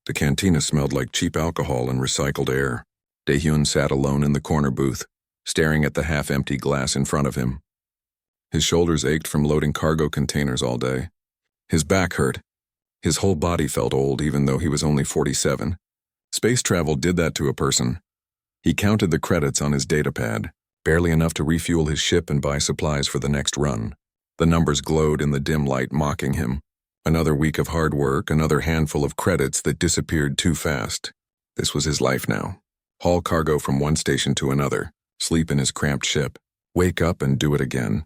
The cantina smelled like cheap alcohol and recycled air. Daehyun sat alone in the corner booth, staring at the half-empty glass in front of him. His shoulders ached from loading cargo containers all day. His back hurt. His whole body felt old even though he was only 47. Space travel did that to a person. He counted the credits on his datapad, barely enough to refuel his ship and buy supplies for the next run. The numbers glowed in the dim light, mocking him. Another week of hard work, another handful of credits that disappeared too fast. This was his life now. Haul cargo from one station to another, sleep in his cramped ship, wake up and do it again.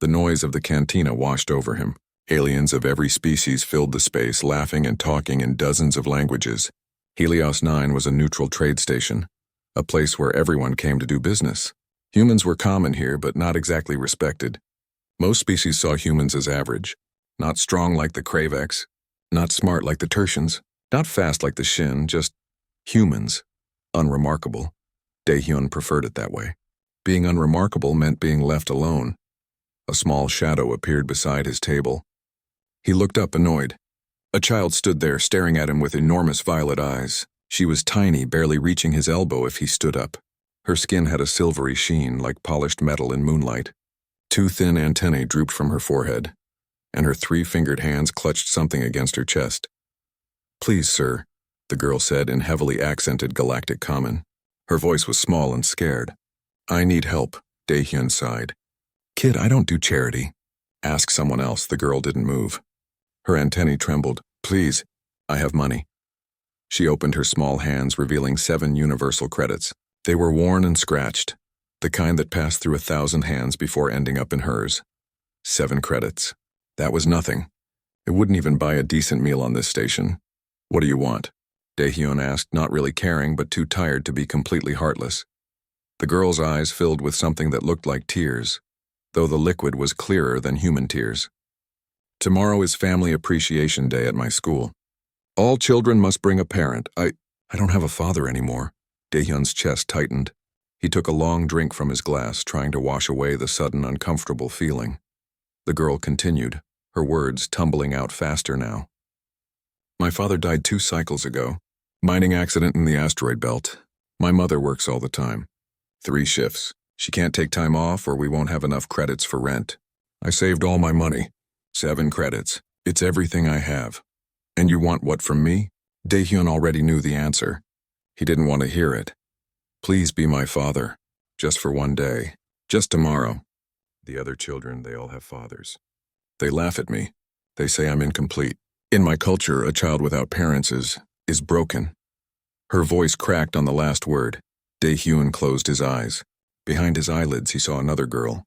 The noise of the cantina washed over him. Aliens of every species filled the space, laughing and talking in dozens of languages. Helios 9 was a neutral trade station, a place where everyone came to do business. Humans were common here, but not exactly respected. Most species saw humans as average. Not strong like the Kravex, not smart like the Tertians, not fast like the Shin, just humans. Unremarkable. Daehyun preferred it that way. Being unremarkable meant being left alone. A small shadow appeared beside his table. He looked up, annoyed. A child stood there, staring at him with enormous violet eyes. She was tiny, barely reaching his elbow if he stood up. Her skin had a silvery sheen, like polished metal in moonlight. Two thin antennae drooped from her forehead, and her three-fingered hands clutched something against her chest. "Please, sir," the girl said in heavily accented Galactic Common. Her voice was small and scared. "I need help," Daehyun sighed. "Kid, I don't do charity." "Ask someone else." The girl didn't move. Her antennae trembled. "Please, I have money." She opened her small hands, revealing 7 universal credits. They were worn and scratched, the kind that passed through 1,000 hands before ending up in hers. 7 credits. That was nothing. It wouldn't even buy a decent meal on this station. "What do you want?" Daehyun asked, not really caring but too tired to be completely heartless. The girl's eyes filled with something that looked like tears, though the liquid was clearer than human tears. "Tomorrow is Family Appreciation Day at my school. All children must bring a parent. I don't have a father anymore." Daehyun's chest tightened. He took a long drink from his glass, trying to wash away the sudden uncomfortable feeling. The girl continued, her words tumbling out faster now. "My father died 2 cycles ago. Mining accident in the asteroid belt. My mother works all the time. 3 shifts. She can't take time off or we won't have enough credits for rent. I saved all my money. 7 credits. It's everything I have. And you want what from me?" Daehyun already knew the answer. He didn't want to hear it. "Please be my father. Just for one day. Just tomorrow." The other children, they all have fathers. They laugh at me. They say I'm incomplete. In my culture, a child without parents is broken. Her voice cracked on the last word. Daehyun closed his eyes. Behind his eyelids, he saw another girl.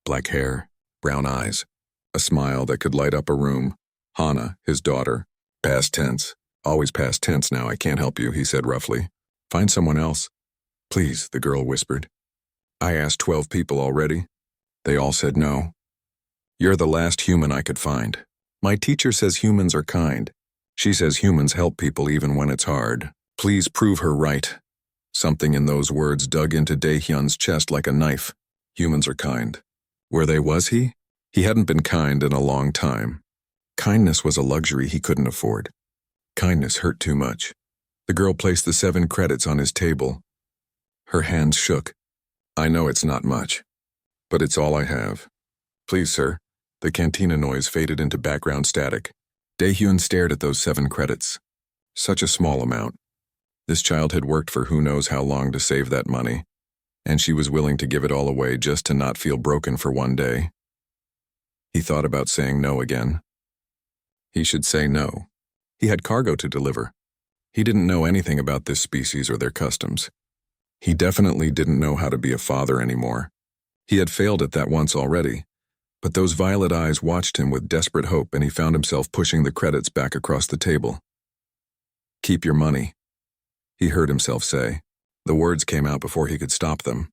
Black hair, brown eyes, a smile that could light up a room. Hana, his daughter. "Past tense. Always past tense now, I can't help you," he said roughly. "Find someone else." "Please," the girl whispered. "I asked 12 people already. They all said no. You're the last human I could find. My teacher says humans are kind. She says humans help people even when it's hard. Please prove her right." Something in those words dug into Daehyun's chest like a knife. Humans are kind. Were they, was he? He hadn't been kind in a long time. Kindness was a luxury he couldn't afford. Kindness hurt too much. The girl placed the 7 credits on his table. Her hands shook. "I know it's not much, but it's all I have. Please, sir." The cantina noise faded into background static. Daehyun stared at those 7 credits. Such a small amount. This child had worked for who knows how long to save that money, and she was willing to give it all away just to not feel broken for one day. He thought about saying no again. He should say no. He had cargo to deliver. He didn't know anything about this species or their customs. He definitely didn't know how to be a father anymore. He had failed at that once already, but those violet eyes watched him with desperate hope and he found himself pushing the credits back across the table. "Keep your money," he heard himself say. The words came out before he could stop them.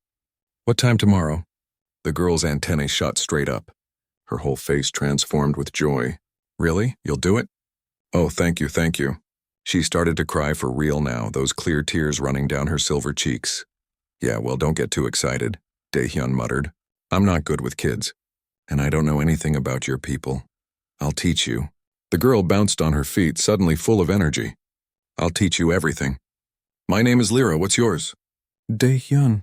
"What time tomorrow?" The girl's antennae shot straight up. Her whole face transformed with joy. "Really? You'll do it?" "Oh, thank you, thank you." She started to cry for real now, those clear tears running down her silver cheeks. "Yeah, well, don't get too excited," Daehyun muttered. "I'm not good with kids, and I don't know anything about your people. I'll teach you." The girl bounced on her feet, suddenly full of energy. I'll teach you everything. My name is Lyra, what's yours? Dae-hyun.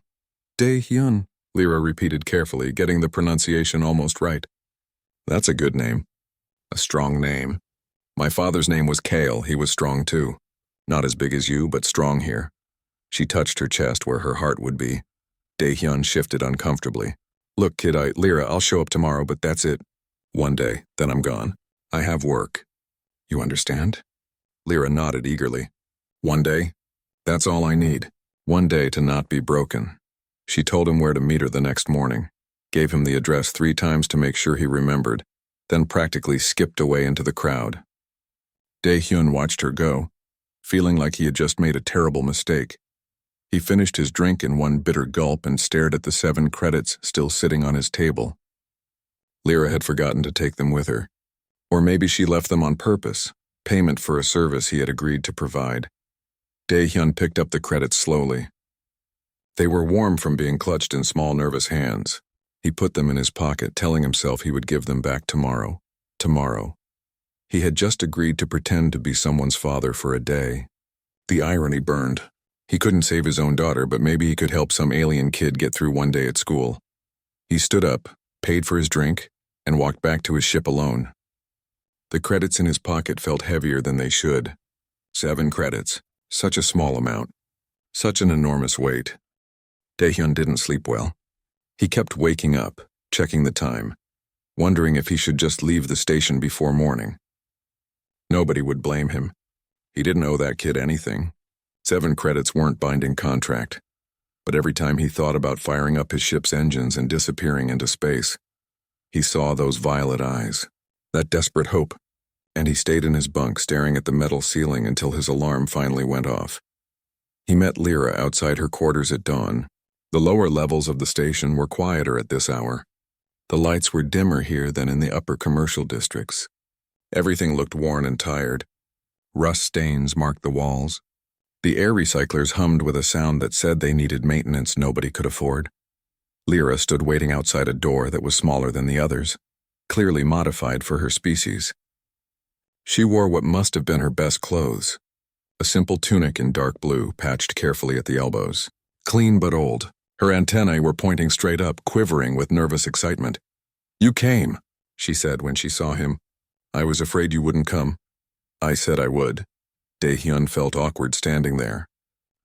Dae-hyun, Lyra repeated carefully, getting the pronunciation almost right. That's a good name. A strong name. My father's name was Kale, he was strong too. Not as big as you, but strong here. She touched her chest where her heart would be. Dae-hyun shifted uncomfortably. Look, kid, Lyra, I'll show up tomorrow, but that's it. One day, then I'm gone. I have work. You understand? Lyra nodded eagerly. One day? That's all I need. One day to not be broken. She told him where to meet her the next morning, gave him the address 3 times to make sure he remembered, then practically skipped away into the crowd. Dae-hyun watched her go, feeling like he had just made a terrible mistake. He finished his drink in one bitter gulp and stared at the 7 credits still sitting on his table. Lyra had forgotten to take them with her. Or maybe she left them on purpose, payment for a service he had agreed to provide. Dae-hyun picked up the credits slowly. They were warm from being clutched in small, nervous hands. He put them in his pocket, telling himself he would give them back tomorrow. Tomorrow. He had just agreed to pretend to be someone's father for a day. The irony burned. He couldn't save his own daughter, but maybe he could help some alien kid get through one day at school. He stood up, paid for his drink, and walked back to his ship alone. The credits in his pocket felt heavier than they should. 7 credits. Such a small amount. Such an enormous weight. Dae-hyun didn't sleep well. He kept waking up, checking the time, wondering if he should just leave the station before morning. Nobody would blame him. He didn't owe that kid anything. 7 credits weren't binding contract. But every time he thought about firing up his ship's engines and disappearing into space, he saw those violet eyes. That desperate hope, and he stayed in his bunk staring at the metal ceiling until his alarm finally went off. He met Lyra outside her quarters at dawn. The lower levels of the station were quieter at this hour. The lights were dimmer here than in the upper commercial districts. Everything looked worn and tired. Rust stains marked the walls. The air recyclers hummed with a sound that said they needed maintenance nobody could afford. Lyra stood waiting outside a door that was smaller than the others, clearly modified for her species. She wore what must have been her best clothes, a simple tunic in dark blue, patched carefully at the elbows. Clean but old, her antennae were pointing straight up, quivering with nervous excitement. "You came," she said when she saw him. "I was afraid you wouldn't come." "I said I would." Dae-hyun felt awkward standing there.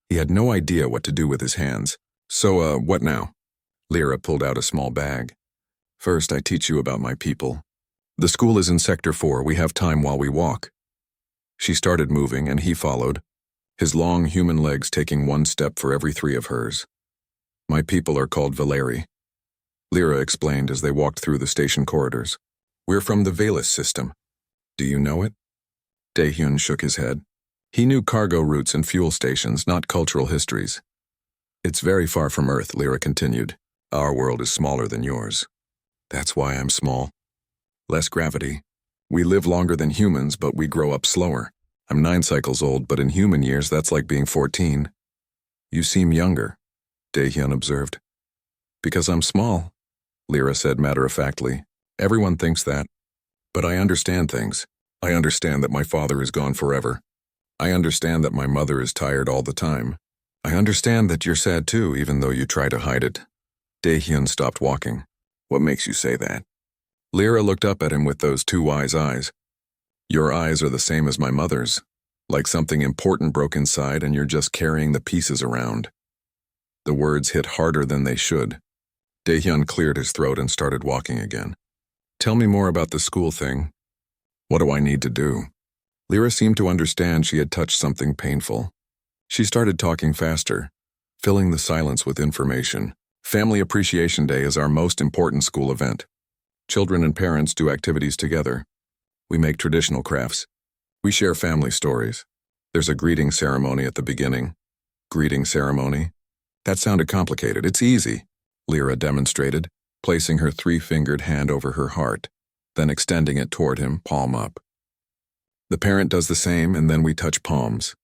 He had no idea what to do with his hands. "So, what now?" Lyra pulled out a small bag. "First, I teach you about my people. The school is in Sector 4. We have time while we walk." She started moving, and he followed, his long human legs taking 1 step for every 3 of hers. "My people are called Valeri," Lyra explained as they walked through the station corridors. "We're from the Valis system. Do you know it?" Dae-hyun shook his head. He knew cargo routes and fuel stations, not cultural histories. "It's very far from Earth," Lyra continued. "Our world is smaller than yours. That's why I'm small. Less gravity. We live longer than humans, but we grow up slower. I'm 9 cycles old, but in human years that's like being 14. You seem younger," Dae-hyun observed. "Because I'm small," Lyra said matter-of-factly. "Everyone thinks that. But I understand things. I understand that my father is gone forever. I understand that my mother is tired all the time. I understand that you're sad too, even though you try to hide it." Dae-hyun stopped walking. "What makes you say that?" Lyra looked up at him with those 2 wise eyes. "Your eyes are the same as my mother's, like something important broke inside and you're just carrying the pieces around." The words hit harder than they should. Dae-hyun cleared his throat and started walking again. "Tell me more about the school thing. What do I need to do?" Lyra seemed to understand she had touched something painful. She started talking faster, filling the silence with information. "Family Appreciation Day is our most important school event. Children and parents do activities together. We make traditional crafts. We share family stories. There's a greeting ceremony at the beginning." "Greeting ceremony?" That sounded complicated. "It's easy," Lyra demonstrated, placing her 3-fingered hand over her heart, then extending it toward him, palm up. "The parent does the same, and then we touch palms.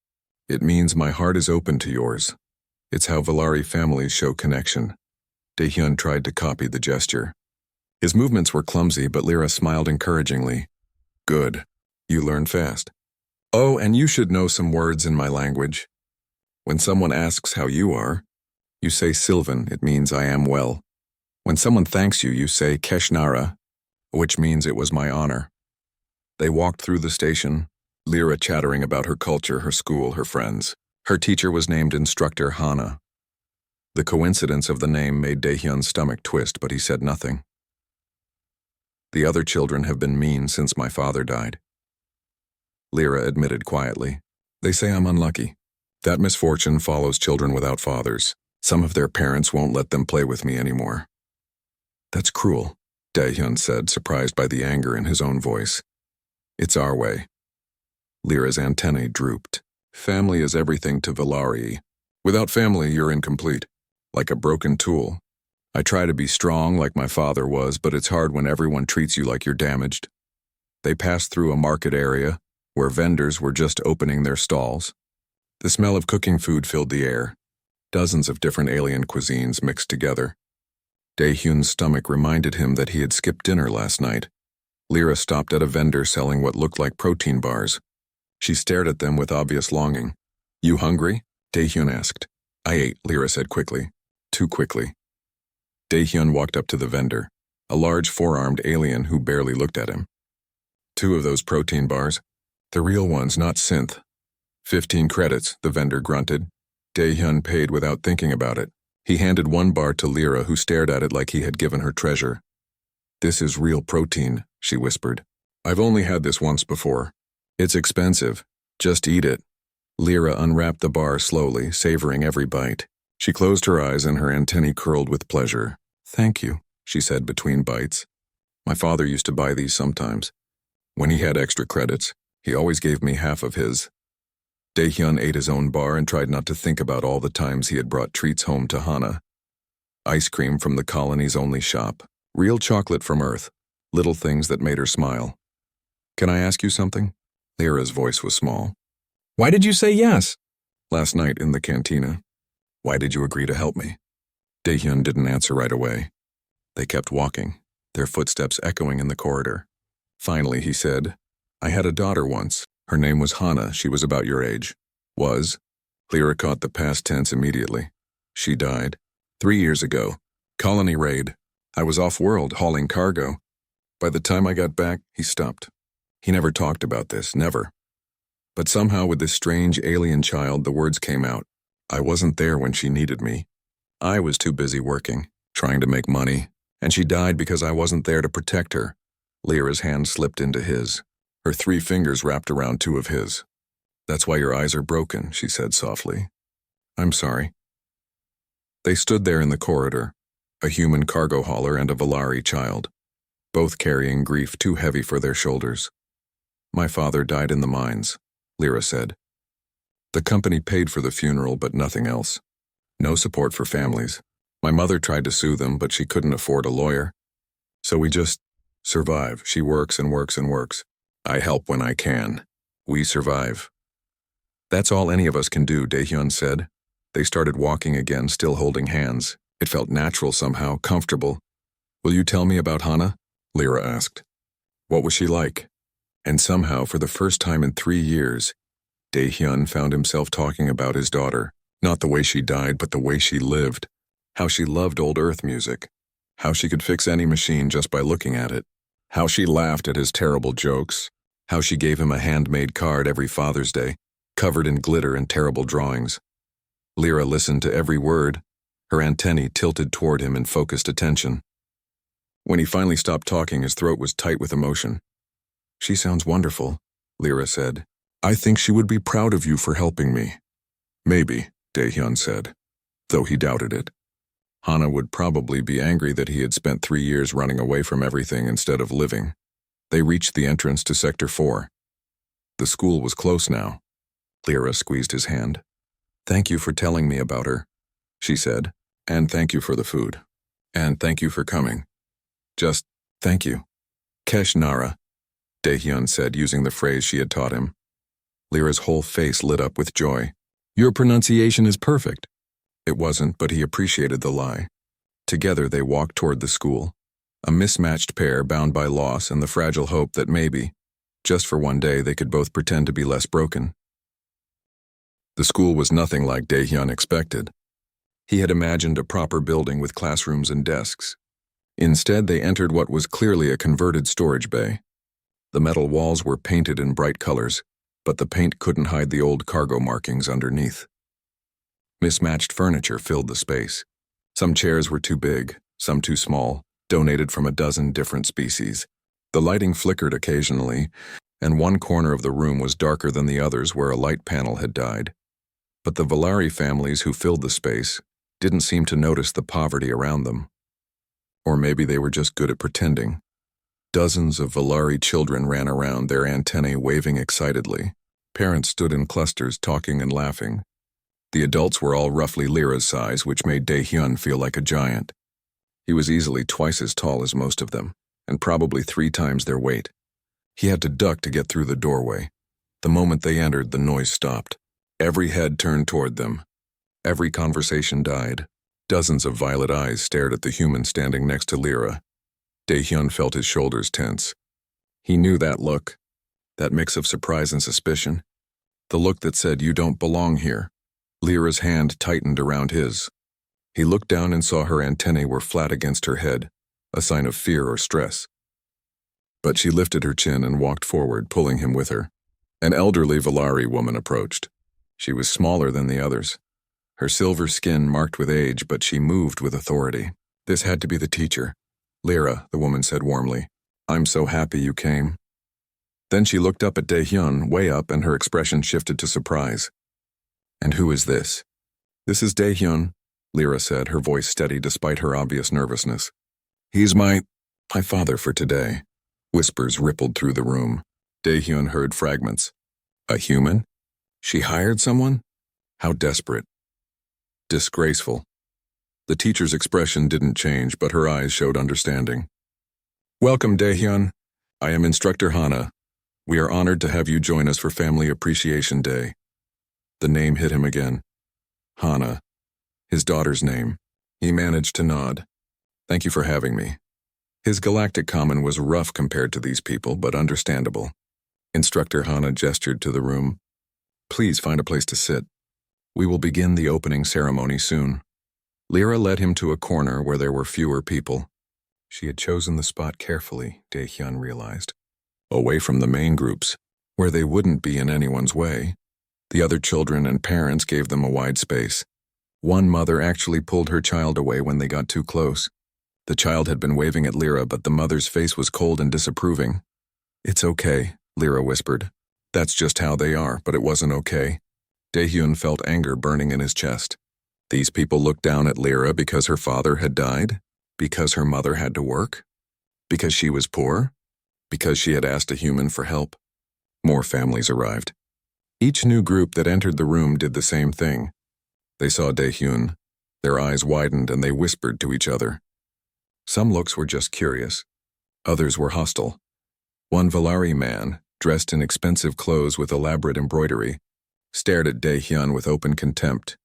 It means my heart is open to yours. It's how Valeri families show connection." Dae-hyun tried to copy the gesture. His movements were clumsy, but Lyra smiled encouragingly. "Good. You learn fast." Oh, and you should know some words in my language. When someone asks how you are, you say Sylvan, it means I am well. When someone thanks you, you say Keshnara, which means it was my honor. They walked through the station, Lyra chattering about her culture, her school, her friends. Her teacher was named Instructor Hana. The coincidence of the name made Daehyun's stomach twist, but he said nothing. The other children have been mean since my father died. Lyra admitted quietly. They say I'm unlucky. That misfortune follows children without fathers. Some of their parents won't let them play with me anymore. That's cruel, Daehyun said, surprised by the anger in his own voice. It's our way. Lyra's antennae drooped. Family is everything to Valarii. Without family, you're incomplete. Like a broken tool. I try to be strong like my father was, but it's hard when everyone treats you like you're damaged. They passed through a market area where vendors were just opening their stalls. The smell of cooking food filled the air. Dozens of different alien cuisines mixed together. Daehyun's stomach reminded him that he had skipped dinner last night. Lyra stopped at a vendor selling what looked like protein bars. She stared at them with obvious longing. You hungry? Daehyun asked. I ate, Lyra said quickly. Too quickly. Daehyun walked up to the vendor, a large four-armed alien who barely looked at him. 2 of those protein bars. The real ones, not synth. 15 credits, the vendor grunted. Daehyun paid without thinking about it. He handed 1 bar to Lyra, who stared at it like he had given her treasure. This is real protein, she whispered. I've only had this once before. It's expensive. Just eat it. Lyra unwrapped the bar slowly, savoring every bite. She closed her eyes and her antennae curled with pleasure. Thank you, she said between bites. My father used to buy these sometimes. When he had extra credits, he always gave me half of his. Daehyun ate his own bar and tried not to think about all the times he had brought treats home to Hana. Ice cream from the colony's only shop. Real chocolate from Earth. Little things that made her smile. Can I ask you something? Lyra's voice was small. Why did you say yes? Last night in the cantina. Why did you agree to help me? Daehyun didn't answer right away. They kept walking, their footsteps echoing in the corridor. Finally, he said, I had a daughter once. Her name was Hana. She was about your age. Was? Lyra caught the past tense immediately. She died. 3 years ago. Colony raid. I was off-world, hauling cargo. By the time I got back, he stopped. He never talked about this, never. But somehow with this strange alien child, the words came out. I wasn't there when she needed me. I was too busy working, trying to make money, and she died because I wasn't there to protect her. Lyra's hand slipped into his. Her 3 fingers wrapped around 2 of his. That's why your eyes are broken, she said softly. I'm sorry. They stood there in the corridor, a human cargo hauler and a Valarii child, both carrying grief too heavy for their shoulders. My father died in the mines, Lyra said. The company paid for the funeral, but nothing else. No support for families. My mother tried to sue them, but she couldn't afford a lawyer. So we just survive. She works and works and works. I help when I can. We survive. That's all any of us can do, Daehyun said. They started walking again, still holding hands. It felt natural somehow, comfortable. Will you tell me about Hana? Lyra asked. What was she like? And somehow, for the first time in 3 years, Daehyun found himself talking about his daughter. Not the way she died, but the way she lived. How she loved old Earth music. How she could fix any machine just by looking at it. How she laughed at his terrible jokes. How she gave him a handmade card every Father's Day, covered in glitter and terrible drawings. Lyra listened to every word, her antennae tilted toward him in focused attention. When he finally stopped talking, his throat was tight with emotion. She sounds wonderful, Lyra said. I think she would be proud of you for helping me. Maybe, Daehyun said, though he doubted it. Hana would probably be angry that he had spent 3 years running away from everything instead of living. They reached the entrance to Sector 4. The school was close now. Lyra squeezed his hand. Thank you for telling me about her, she said, and thank you for the food. And thank you for coming. Just, thank you. Kesh Nara, Daehyun said, using the phrase she had taught him. Lyra's whole face lit up with joy. Your pronunciation is perfect. It wasn't, but he appreciated the lie. Together they walked toward the school, a mismatched pair bound by loss and the fragile hope that maybe, Just for one day, they could both pretend to be less broken. The school was nothing like Daehyun expected. He had imagined a proper building with classrooms and desks. Instead, they entered what was clearly a converted storage bay. The metal walls were painted in bright colors, but the paint couldn't hide the old cargo markings underneath. Mismatched furniture filled the space. Some chairs were too big, some too small, donated from a dozen different species. The lighting flickered occasionally, and one corner of the room was darker than the others where a light panel had died. But the Valari families who filled the space didn't seem to notice the poverty around them. Or maybe they were just good at pretending. Dozens of Valari children ran around, their antennae waving excitedly. Parents stood in clusters talking and laughing. The adults were all roughly Lyra's size, which made Daehyun feel like a giant. He was easily twice as tall as most of them, and probably 3 times their weight. He had to duck to get through the doorway. The moment they entered, the noise stopped. Every head turned toward them. Every conversation died. Dozens of violet eyes stared at the human standing next to Lyra. Daehyun felt his shoulders tense. He knew that look, that mix of surprise and suspicion. The look that said, "You don't belong here." Lyra's hand tightened around his. He looked down and saw her antennae were flat against her head, a sign of fear or stress. But she lifted her chin and walked forward, pulling him with her. An elderly Valari woman approached. She was smaller than the others. Her silver skin marked with age, but she moved with authority. "This had to be the teacher." "Lyra," the woman said warmly. "I'm so happy you came." Then she looked up at Daehyun, way up, and her expression shifted to surprise. "And who is this?" "This is Daehyun," Lyra said, her voice steady despite her obvious nervousness. "He's my father for today." Whispers rippled through the room. Daehyun heard fragments. "A human? She hired someone? How desperate. Disgraceful." The teacher's expression didn't change, but her eyes showed understanding. "Welcome, Daehyun. I am Instructor Hana. We are honored to have you join us for Family Appreciation Day." The name hit him again. Hana. His daughter's name. He managed to nod. "Thank you for having me." His galactic common was rough compared to these people, but understandable. Instructor Hana gestured to the room. "Please find a place to sit. We will begin the opening ceremony soon." Lyra led him to a corner where there were fewer people. She had chosen the spot carefully, Daehyun realized. Away from the main groups, where they wouldn't be in anyone's way. The other children and parents gave them a wide space. One mother actually pulled her child away when they got too close. The child had been waving at Lyra, but the mother's face was cold and disapproving. "It's okay," Lyra whispered. "That's just how they are," but it wasn't okay. Daehyun felt anger burning in his chest. These people looked down at Lyra because her father had died? Because her mother had to work? Because she was poor? Because she had asked a human for help? More families arrived. Each new group that entered the room did the same thing. They saw Daehyun. Their eyes widened and they whispered to each other. Some looks were just curious. Others were hostile. One Valari man, dressed in expensive clothes with elaborate embroidery, stared at Daehyun with open contempt.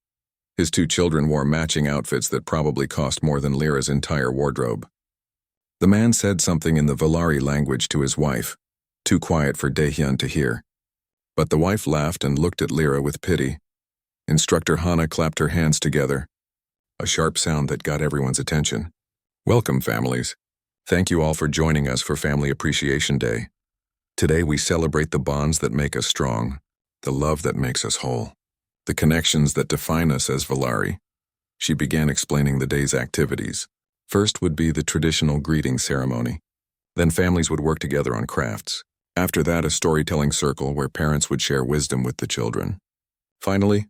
His 2 children wore matching outfits that probably cost more than Lyra's entire wardrobe. The man said something in the Valari language to his wife, too quiet for Daehyun to hear. But the wife laughed and looked at Lyra with pity. Instructor Hana clapped her hands together, a sharp sound that got everyone's attention. "Welcome, families. Thank you all for joining us for Family Appreciation Day. Today we celebrate the bonds that make us strong, the love that makes us whole, the connections that define us as Valari." She began explaining the day's activities. First would be the traditional greeting ceremony. Then families would work together on crafts. After that, a storytelling circle where parents would share wisdom with the children. Finally,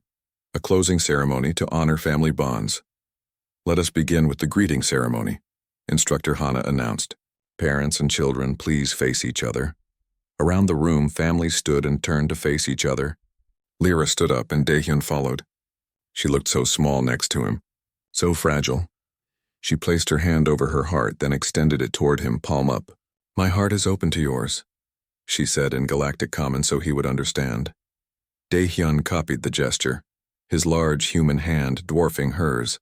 a closing ceremony to honor family bonds. "Let us begin with the greeting ceremony," Instructor Hana announced. "Parents and children, please face each other." Around the room, families stood and turned to face each other. Lyra stood up and Daehyun followed. She looked so small next to him, so fragile. She placed her hand over her heart, then extended it toward him, palm up. "My heart is open to yours," she said in Galactic Common so he would understand. Daehyun copied the gesture, his large human hand dwarfing hers.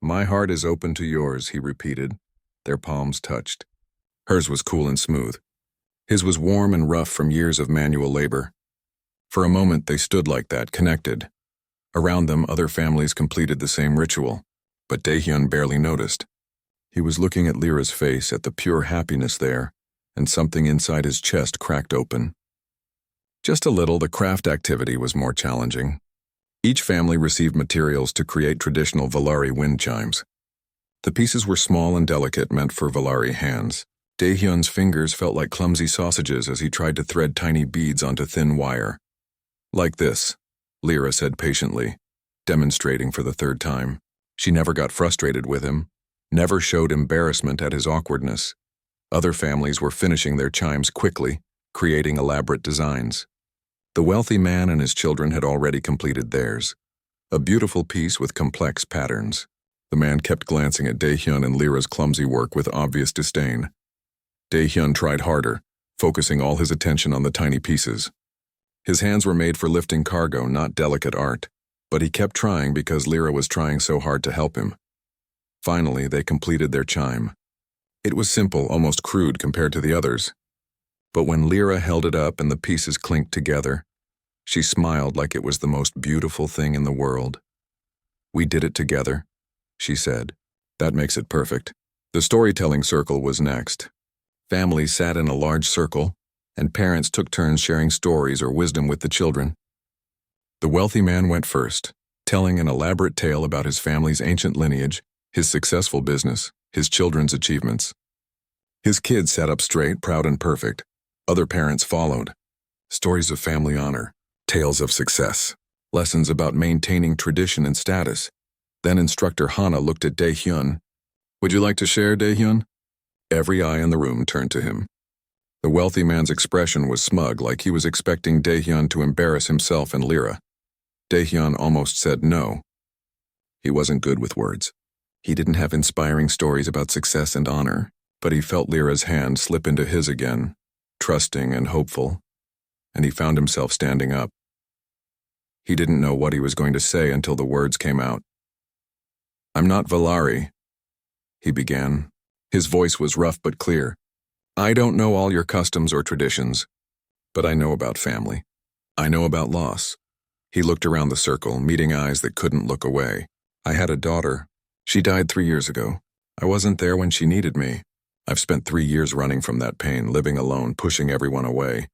"My heart is open to yours," he repeated. Their palms touched. Hers was cool and smooth. His was warm and rough from years of manual labor. For a moment they stood like that, connected. Around them, other families completed the same ritual, but Daehyun barely noticed. He was looking at Lyra's face, at the pure happiness there, and something inside his chest cracked open. Just a little, the craft activity was more challenging. Each family received materials to create traditional Valari wind chimes. The pieces were small and delicate, meant for Valari hands. Daehyun's fingers felt like clumsy sausages as he tried to thread tiny beads onto thin wire. Like this, Lyra said patiently, demonstrating for the third time. She never got frustrated with him, never showed embarrassment at his awkwardness. Other families were finishing their chimes quickly, creating elaborate designs. The wealthy man and his children had already completed theirs. A beautiful piece with complex patterns. The man kept glancing at Daehyun and Lyra's clumsy work with obvious disdain. Daehyun tried harder, focusing all his attention on the tiny pieces. His hands were made for lifting cargo, not delicate art, but he kept trying because Lyra was trying so hard to help him. Finally, they completed their chime. It was simple, almost crude compared to the others. But when Lyra held it up and the pieces clinked together, she smiled like it was the most beautiful thing in the world. "We did it together," she said. "That makes it perfect." The storytelling circle was next. Families sat in a large circle, and parents took turns sharing stories or wisdom with the children. The wealthy man went first, telling an elaborate tale about his family's ancient lineage, his successful business, his children's achievements. His kids sat up straight, proud and perfect. Other parents followed. Stories of family honor, tales of success, lessons about maintaining tradition and status. Then Instructor Hana looked at Daehyun. "Would you like to share, Daehyun?" Every eye in the room turned to him. The wealthy man's expression was smug, like he was expecting Daehyun to embarrass himself and Lyra. Daehyun almost said no. He wasn't good with words. He didn't have inspiring stories about success and honor, but he felt Lyra's hand slip into his again, trusting and hopeful, and he found himself standing up. He didn't know what he was going to say until the words came out. "I'm not Valari," he began. His voice was rough but clear. "I don't know all your customs or traditions, but I know about family. I know about loss." He looked around the circle, meeting eyes that couldn't look away. "I had a daughter. She died 3 years ago. I wasn't there when she needed me. I've spent 3 years running from that pain, living alone, pushing everyone away."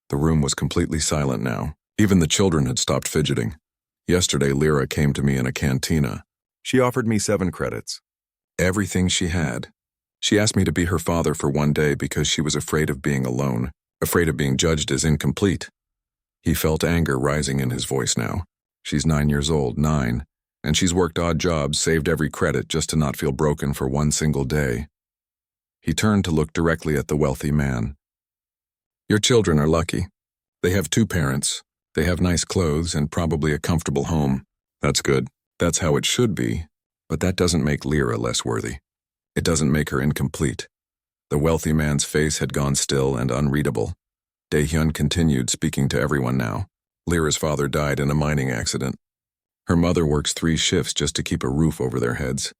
The room was completely silent now. Even the children had stopped fidgeting. Yesterday, Lyra came to me in a cantina. She offered me 7 credits. Everything she had. She asked me to be her father for 1 day because she was afraid of being alone, afraid of being judged as incomplete. He felt anger rising in his voice now. She's 9 years old, 9, and she's worked odd jobs, saved every credit just to not feel broken for 1 single day. He turned to look directly at the wealthy man. "Your children are lucky. They have 2 parents. They have nice clothes and probably a comfortable home. That's good. That's how it should be. But that doesn't make Lyra less worthy. It doesn't make her incomplete." The wealthy man's face had gone still and unreadable. Daehyun continued, speaking to everyone now. Lyra's father died in a mining accident. Her mother works 3 shifts just to keep a roof over their heads.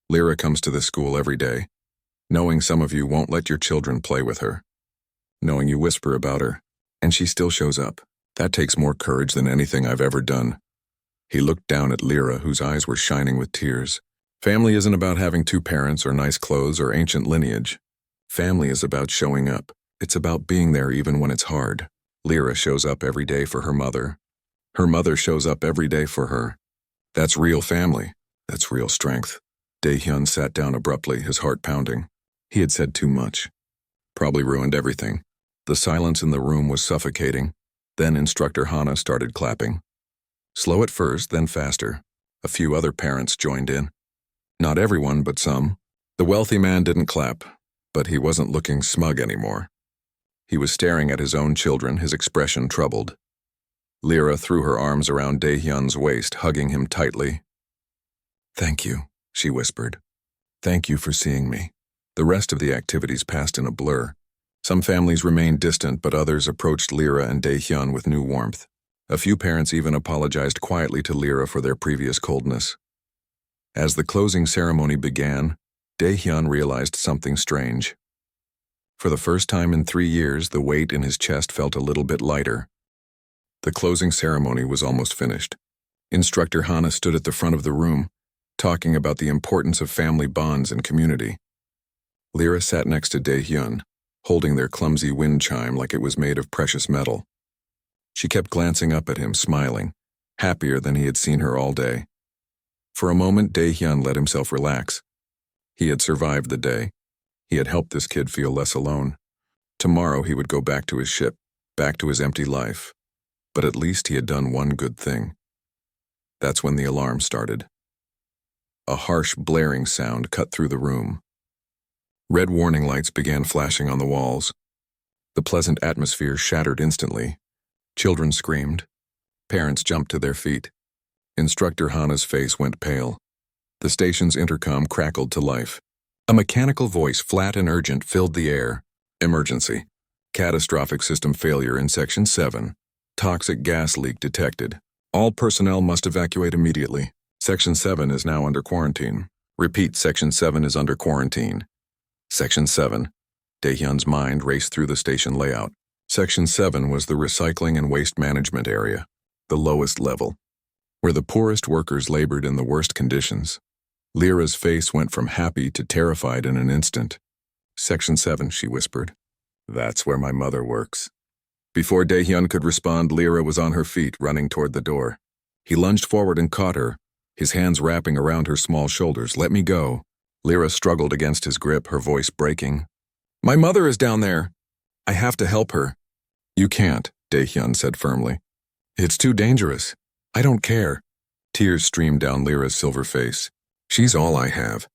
Lyra comes to this school every day, knowing some of you won't let your children play with her, knowing you whisper about her, and she still shows up. That takes more courage than anything I've ever done. He looked down at Lyra, whose eyes were shining with tears. Family isn't about having 2 parents or nice clothes or ancient lineage. Family is about showing up. It's about being there even when it's hard. Lyra shows up every day for her mother. Her mother shows up every day for her. That's real family. That's real strength. Daehyun sat down abruptly, his heart pounding. He had said too much. Probably ruined everything. The silence in the room was suffocating. Then Instructor Hana started clapping. Slow at first, then faster. A few other parents joined in. Not everyone, but some. The wealthy man didn't clap, but he wasn't looking smug anymore. He was staring at his own children, his expression troubled. Lyra threw her arms around Daehyun's waist, hugging him tightly. "Thank you," she whispered. "Thank you for seeing me." The rest of the activities passed in a blur. Some families remained distant, but others approached Lyra and Daehyun with new warmth. A few parents even apologized quietly to Lyra for their previous coldness. As the closing ceremony began, Daehyun realized something strange. For the first time in 3 years, the weight in his chest felt a little bit lighter. The closing ceremony was almost finished. Instructor Hana stood at the front of the room, talking about the importance of family bonds and community. Lyra sat next to Dae-hyun, holding their clumsy wind chime like it was made of precious metal. She kept glancing up at him, smiling, happier than he had seen her all day. For a moment, Dae-hyun let himself relax. He had survived the day. He had helped this kid feel less alone. Tomorrow he would go back to his ship, back to his empty life. But at least he had done one good thing. That's when the alarm started. A harsh, blaring sound cut through the room. Red warning lights began flashing on the walls. The pleasant atmosphere shattered instantly. Children screamed. Parents jumped to their feet. Instructor Hana's face went pale. The station's intercom crackled to life. A mechanical voice, flat and urgent, filled the air. Emergency. Catastrophic system failure in Section 7. Toxic gas leak detected. All personnel must evacuate immediately. Section 7 is now under quarantine. Repeat, Section 7 is under quarantine. Section 7. Dae-hyun's mind raced through the station layout. Section 7 was the recycling and waste management area, the lowest level, where the poorest workers labored in the worst conditions. Lyra's face went from happy to terrified in an instant. Section 7, she whispered. That's where my mother works. Before Dae-hyun could respond, Lyra was on her feet, running toward the door. He lunged forward and caught her, his hands wrapping around her small shoulders. Let me go. Lyra struggled against his grip, her voice breaking. My mother is down there. I have to help her. You can't, Dae-hyun said firmly. It's too dangerous. I don't care. Tears streamed down Lyra's silver face. She's all I have.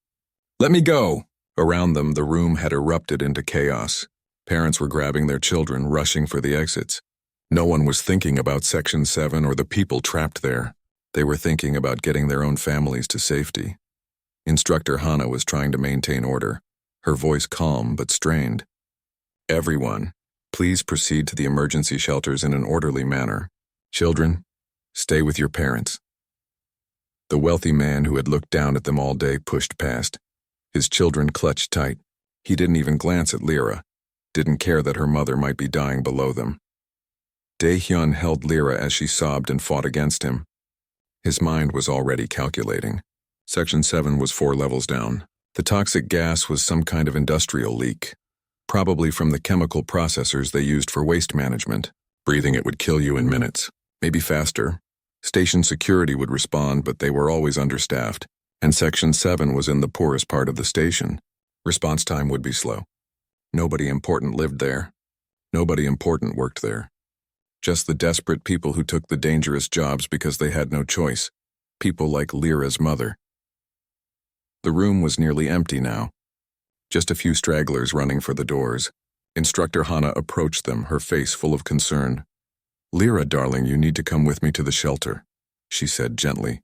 Let me go. Around them, the room had erupted into chaos. Parents were grabbing their children, rushing for the exits. No one was thinking about Section 7 or the people trapped there. They were thinking about getting their own families to safety. Instructor Hana was trying to maintain order, her voice calm but strained. Everyone, please proceed to the emergency shelters in an orderly manner. Children, stay with your parents. The wealthy man who had looked down at them all day pushed past. His children clutched tight. He didn't even glance at Lyra, didn't care that her mother might be dying below them. Dae-hyun held Lyra as she sobbed and fought against him. His mind was already calculating. Section 7 was 4 levels down. The toxic gas was some kind of industrial leak, probably from the chemical processors they used for waste management. Breathing it would kill you in minutes, maybe faster. Station security would respond, but they were always understaffed, and Section 7 was in the poorest part of the station. Response time would be slow. Nobody important lived there. Nobody important worked there. Just the desperate people who took the dangerous jobs because they had no choice. People like Lyra's mother. The room was nearly empty now. Just a few stragglers running for the doors. Instructor Hana approached them, her face full of concern. Lyra, darling, you need to come with me to the shelter, she said gently.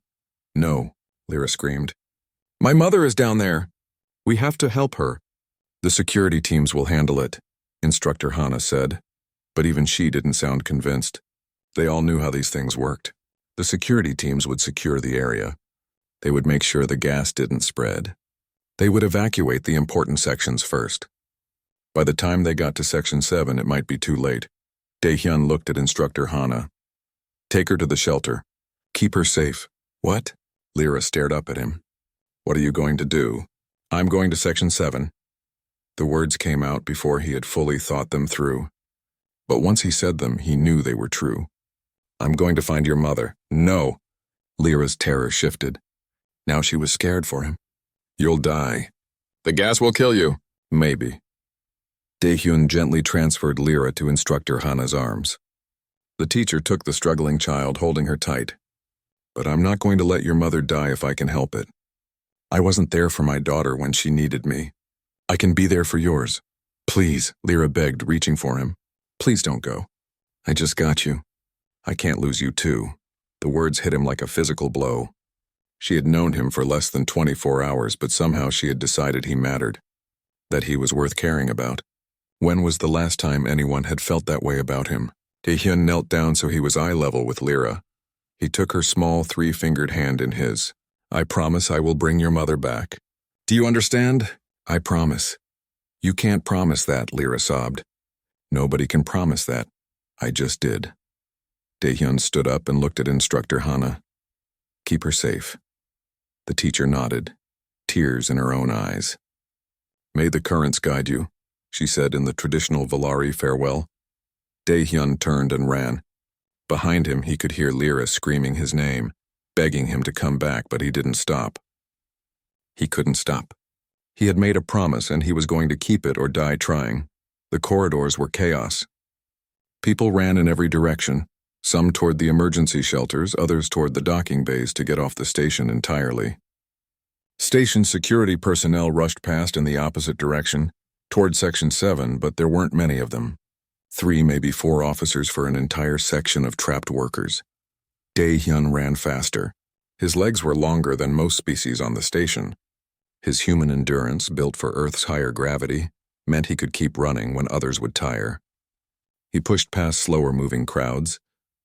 No, Lyra screamed. My mother is down there. We have to help her. The security teams will handle it, Instructor Hana said. But even she didn't sound convinced. They all knew how these things worked. The security teams would secure the area. They would make sure the gas didn't spread. They would evacuate the important sections first. By the time they got to Section 7, it might be too late. Dae-hyun looked at Instructor Hana. Take her to the shelter. Keep her safe. What? Lyra stared up at him. What are you going to do? I'm going to Section 7. The words came out before he had fully thought them through. But once he said them, he knew they were true. I'm going to find your mother. No. Lyra's terror shifted. Now she was scared for him. You'll die. The gas will kill you. Maybe. Dae-hyun gently transferred Lyra to Instructor Hana's arms. The teacher took the struggling child, holding her tight. But I'm not going to let your mother die if I can help it. I wasn't there for my daughter when she needed me. I can be there for yours. Please, Lyra begged, reaching for him. Please don't go. I just got you. I can't lose you too. The words hit him like a physical blow. She had known him for less than 24 hours, but somehow she had decided he mattered, that he was worth caring about. When was the last time anyone had felt that way about him? Dae-hyun knelt down so he was eye level with Lyra. He took her small 3-fingered hand in his. I promise I will bring your mother back. Do you understand? I promise. You can't promise that, Lyra sobbed. Nobody can promise that. I just did. Daehyun stood up and looked at Instructor Hana. Keep her safe. The teacher nodded, tears in her own eyes. May the currents guide you, she said in the traditional Valari farewell. Daehyun turned and ran. Behind him, he could hear Lyra screaming his name, begging him to come back, but he didn't stop. He couldn't stop. He had made a promise, and he was going to keep it or die trying. The corridors were chaos. People ran in every direction, some toward the emergency shelters, others toward the docking bays to get off the station entirely. Station security personnel rushed past in the opposite direction, toward Section 7, but there weren't many of them. 3, maybe 4 officers for an entire section of trapped workers. Daehyun ran faster. His legs were longer than most species on the station. His human endurance, built for Earth's higher gravity, meant he could keep running when others would tire. He pushed past slower-moving crowds,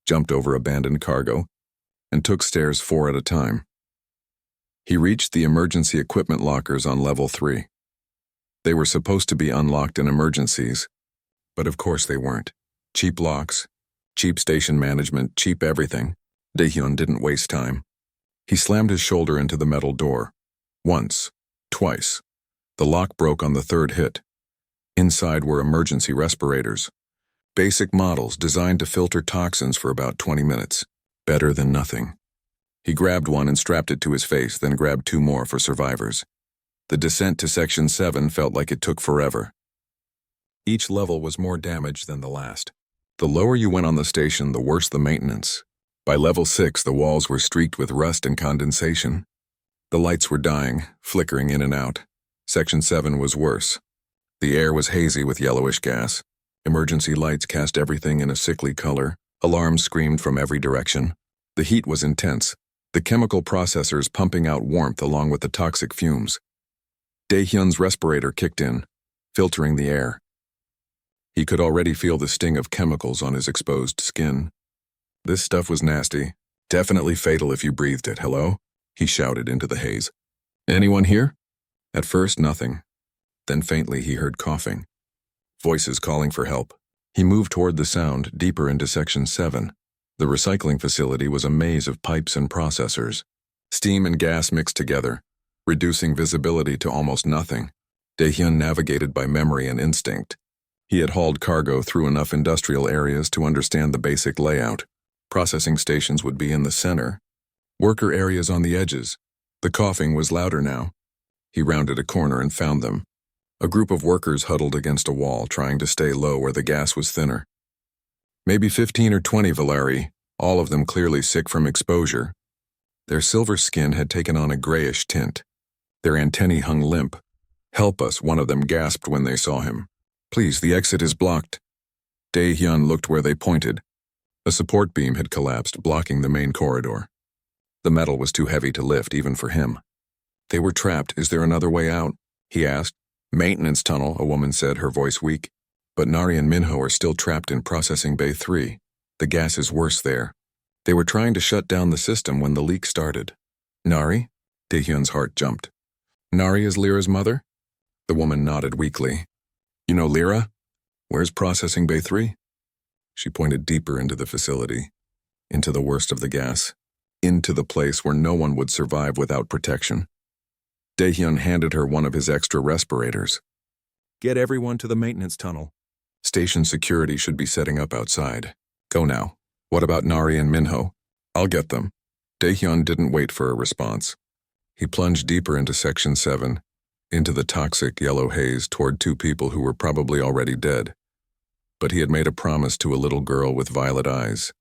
jumped over abandoned cargo, and took stairs 4 at a time. He reached the emergency equipment lockers on Level 3. They were supposed to be unlocked in emergencies, but of course they weren't. Cheap locks, cheap station management, cheap everything. Daehyun didn't waste time. He slammed his shoulder into the metal door. Once, twice. The lock broke on the 3rd hit. Inside were emergency respirators. Basic models designed to filter toxins for about 20 minutes. Better than nothing. He grabbed one and strapped it to his face, then grabbed 2 more for survivors. The descent to Section 7 felt like it took forever. Each level was more damaged than the last. The lower you went on the station, the worse the maintenance. By Level 6, the walls were streaked with rust and condensation. The lights were dying, flickering in and out. Section 7 was worse. The air was hazy with yellowish gas. Emergency lights cast everything in a sickly color. Alarms screamed from every direction. The heat was intense, the chemical processors pumping out warmth along with the toxic fumes. Daehyun's respirator kicked in, filtering the air. He could already feel the sting of chemicals on his exposed skin. This stuff was nasty, definitely fatal if you breathed it. Hello? He shouted into the haze. Anyone here? At first, nothing. Then faintly he heard coughing. Voices calling for help. He moved toward the sound, deeper into Section 7. The recycling facility was a maze of pipes and processors. Steam and gas mixed together, reducing visibility to almost nothing. Daehyun navigated by memory and instinct. He had hauled cargo through enough industrial areas to understand the basic layout. Processing stations would be in the center. Worker areas on the edges. The coughing was louder now. He rounded a corner and found them. A group of workers huddled against a wall, trying to stay low where the gas was thinner. Maybe 15 or 20 Valeri, all of them clearly sick from exposure. Their silver skin had taken on a grayish tint. Their antennae hung limp. Help us, one of them gasped when they saw him. Please, the exit is blocked. Daehyun looked where they pointed. A support beam had collapsed, blocking the main corridor. The metal was too heavy to lift, even for him. They were trapped. Is there another way out? He asked. Maintenance tunnel, a woman said, her voice weak. But Nari and Minho are still trapped in Processing Bay 3. The gas is worse there. They were trying to shut down the system when the leak started. Nari? Daehyun's heart jumped. Nari is Lyra's mother? The woman nodded weakly. You know Lyra? Where's Processing Bay 3? She pointed deeper into the facility, into the worst of the gas, into the place where no one would survive without protection. Daehyun handed her one of his extra respirators. Get everyone to the maintenance tunnel. Station security should be setting up outside. Go now. What about Nari and Minho? I'll get them. Daehyun didn't wait for a response. He plunged deeper into Section 7, into the toxic yellow haze toward 2 people who were probably already dead. But he had made a promise to a little girl with violet eyes.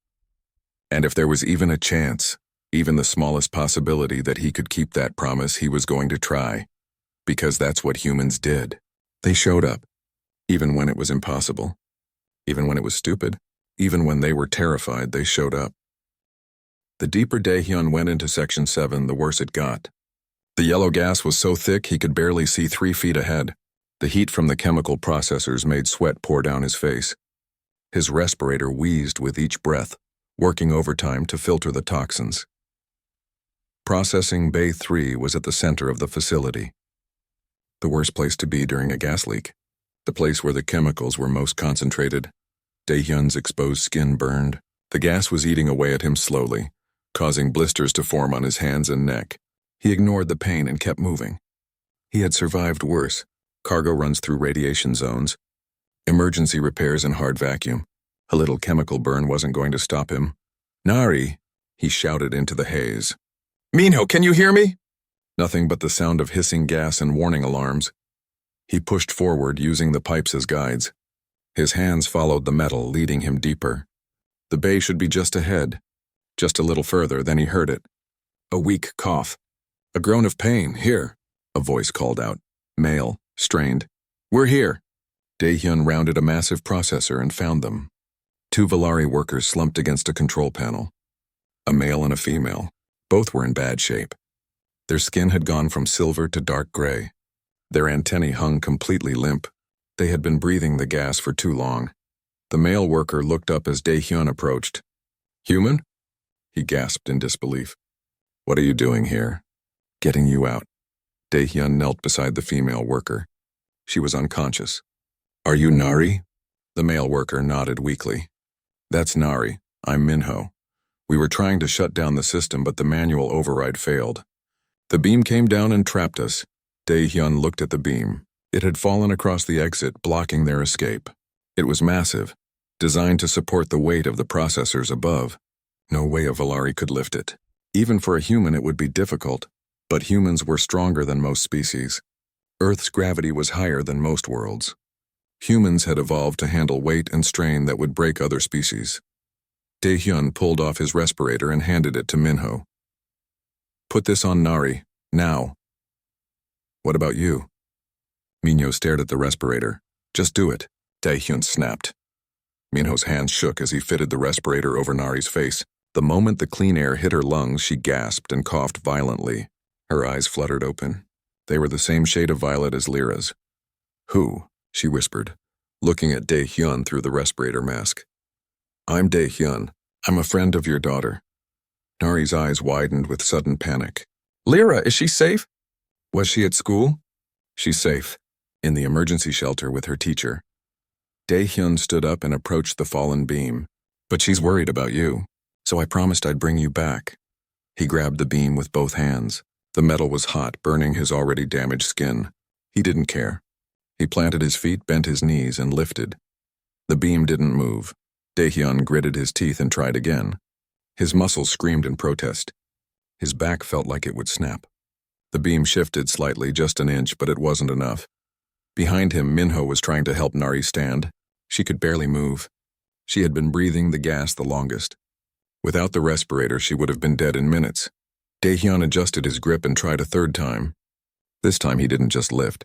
And if there was even a chance, even the smallest possibility that he could keep that promise, he was going to try. Because that's what humans did. They showed up, even when it was impossible. Even when it was stupid. Even when they were terrified, they showed up. The deeper Daehyun went into Section 7, the worse it got. The yellow gas was so thick he could barely see 3 feet ahead. The heat from the chemical processors made sweat pour down his face. His respirator wheezed with each breath, working overtime to filter the toxins. Processing Bay 3 was at the center of the facility. The worst place to be during a gas leak. the place where the chemicals were most concentrated. Daehyun's exposed skin burned. The gas was eating away at him slowly, causing blisters to form on his hands and neck. He ignored the pain and kept moving. He had survived worse. Cargo runs through radiation zones, emergency repairs and hard vacuum. A little chemical burn wasn't going to stop him. "Nari!" he shouted into the haze. "Minho, can you hear me?" Nothing but the sound of hissing gas and warning alarms. He pushed forward, using the pipes as guides. His hands followed the metal, leading him deeper. The bay should be just ahead. Just a little further, then he heard it. A weak cough. A groan of pain. "Here," a voice called out. Male, strained. "We're here." Daehyun rounded a massive processor and found them. 2 Valari workers slumped against a control panel. A male and a female. Both were in bad shape. Their skin had gone from silver to dark gray. Their antennae hung completely limp. They had been breathing the gas for too long. The male worker looked up as Daehyun approached. "Human?" He gasped in disbelief. "What are you doing here?" "Getting you out." Daehyun knelt beside the female worker. She was unconscious. "Are you Nari?" The male worker nodded weakly. "That's Nari. I'm Minho. We were trying to shut down the system, but the manual override failed. The beam came down and trapped us." Daehyun looked at the beam. It had fallen across the exit, blocking their escape. It was massive, designed to support the weight of the processors above. No way a Valari could lift it. Even for a human it would be difficult, but humans were stronger than most species. Earth's gravity was higher than most worlds. Humans had evolved to handle weight and strain that would break other species. Daehyun pulled off his respirator and handed it to Minho. "Put this on Nari, now." "What about you?" Minho stared at the respirator. "Just do it," Daehyun snapped. Minho's hands shook as he fitted the respirator over Nari's face. The moment the clean air hit her lungs, she gasped and coughed violently. Her eyes fluttered open. They were the same shade of violet as Lyra's. "Who?" she whispered, looking at Daehyun through the respirator mask. "I'm Daehyun. I'm a friend of your daughter." Nari's eyes widened with sudden panic. "Lyra, is she safe?" "Was she at school?" "She's safe. In the emergency shelter with her teacher." Daehyun stood up and approached the fallen beam. "But she's worried about you, so I promised I'd bring you back." He grabbed the beam with both hands. The metal was hot, burning his already damaged skin. He didn't care. He planted his feet, bent his knees, and lifted. The beam didn't move. Daehyun gritted his teeth and tried again. His muscles screamed in protest. His back felt like it would snap. The beam shifted slightly, just an inch, but it wasn't enough. Behind him, Minho was trying to help Nari stand. She could barely move. She had been breathing the gas the longest. Without the respirator, she would have been dead in minutes. Daehyun adjusted his grip and tried a third time. This time he didn't just lift.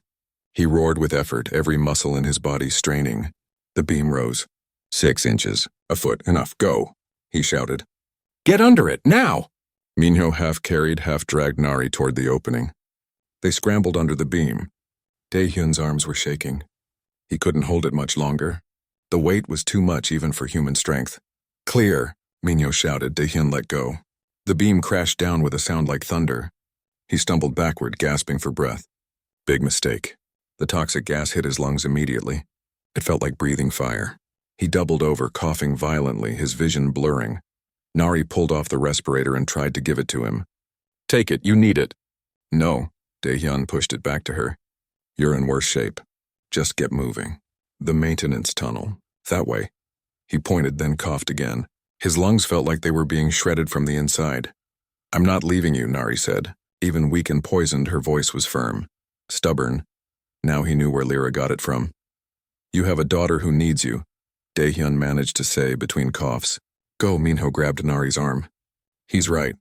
He roared with effort, every muscle in his body straining. The beam rose. 6 inches, a foot, enough, go, he shouted. "Get under it, now!" Minho half carried, half dragged Nari toward the opening. They scrambled under the beam. Daehyun's arms were shaking. He couldn't hold it much longer. The weight was too much even for human strength. "Clear," Minho shouted. Daehyun let go. The beam crashed down with a sound like thunder. He stumbled backward, gasping for breath. Big mistake. The toxic gas hit his lungs immediately. It felt like breathing fire. He doubled over, coughing violently, his vision blurring. Nari pulled off the respirator and tried to give it to him. "Take it, you need it." "No," Daehyun pushed it back to her. "You're in worse shape. Just get moving. The maintenance tunnel. That way." He pointed, then coughed again. His lungs felt like they were being shredded from the inside. "I'm not leaving you," Nari said. Even weak and poisoned, her voice was firm. Stubborn. Now he knew where Lyra got it from. "You have a daughter who needs you," Daehyun managed to say between coughs. "Go," Minho grabbed Nari's arm. "He's right.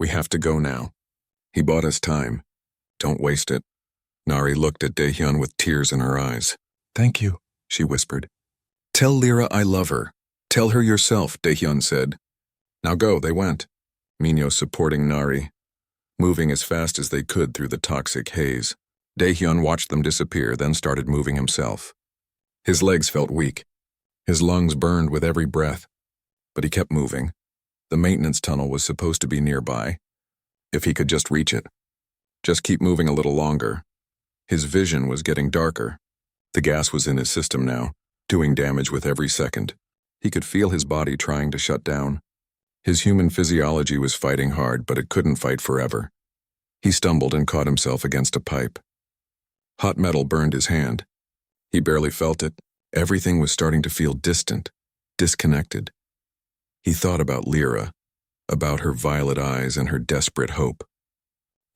We have to go now. He bought us time. Don't waste it." Nari looked at Daehyun with tears in her eyes. "Thank you," she whispered. "Tell Lyra I love her. Tell her yourself," Daehyun said. "Now go," they went. Minho supporting Nari, moving as fast as they could through the toxic haze. Daehyun watched them disappear, then started moving himself. His legs felt weak. His lungs burned with every breath. But he kept moving. The maintenance tunnel was supposed to be nearby. If he could just reach it. Just keep moving a little longer. His vision was getting darker. The gas was in his system now, doing damage with every second. He could feel his body trying to shut down. His human physiology was fighting hard, but it couldn't fight forever. He stumbled and caught himself against a pipe. Hot metal burned his hand. He barely felt it. Everything was starting to feel distant, disconnected. He thought about Lyra, about her violet eyes and her desperate hope,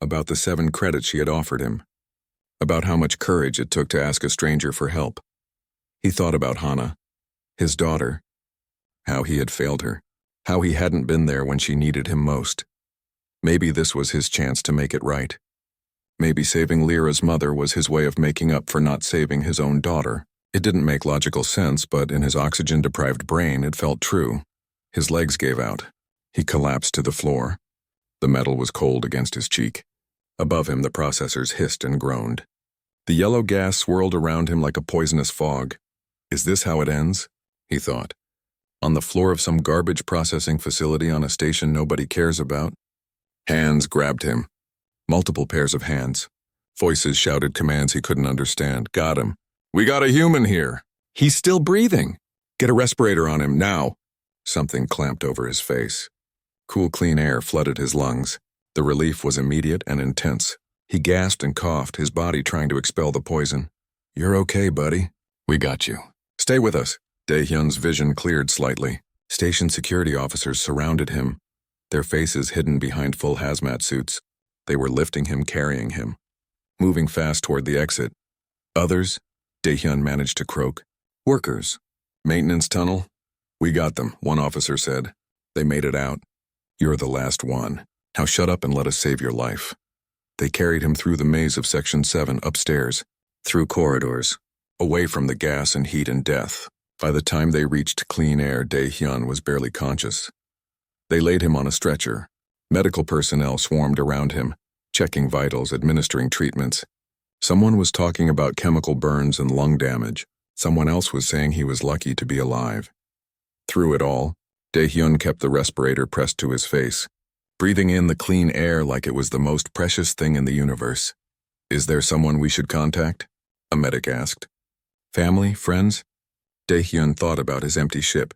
about the 7 credits she had offered him, about how much courage it took to ask a stranger for help. He thought about Hannah, his daughter, how he had failed her, how he hadn't been there when she needed him most. Maybe this was his chance to make it right. Maybe saving Lyra's mother was his way of making up for not saving his own daughter. It didn't make logical sense, but in his oxygen-deprived brain it felt true. His legs gave out. He collapsed to the floor. The metal was cold against his cheek. Above him the processors hissed and groaned. The yellow gas swirled around him like a poisonous fog. Is this how it ends? He thought. On the floor of some garbage processing facility on a station nobody cares about? Hands grabbed him. Multiple pairs of hands. Voices shouted commands he couldn't understand. Got him. We got a human here. He's still breathing. Get a respirator on him, now. Something clamped over his face. Cool, clean air flooded his lungs. The relief was immediate and intense. He gasped and coughed, his body trying to expel the poison. You're okay, buddy. We got you. Stay with us. Dae-hyun's vision cleared slightly. Station security officers surrounded him, their faces hidden behind full hazmat suits. They were lifting him, carrying him, moving fast toward the exit. Others? Dae-hyun managed to croak. Workers. Maintenance tunnel? We got them, one officer said. They made it out. You're the last one. Now shut up and let us save your life. They carried him through the maze of Section 7 upstairs, through corridors, away from the gas and heat and death. By the time they reached clean air, Dae-hyun was barely conscious. They laid him on a stretcher. Medical personnel swarmed around him, checking vitals, administering treatments. Someone was talking about chemical burns and lung damage. Someone else was saying he was lucky to be alive. Through it all, Dae-hyun kept the respirator pressed to his face, breathing in the clean air like it was the most precious thing in the universe. Is there someone we should contact? A medic asked. Family? Friends? Dae-hyun thought about his empty ship,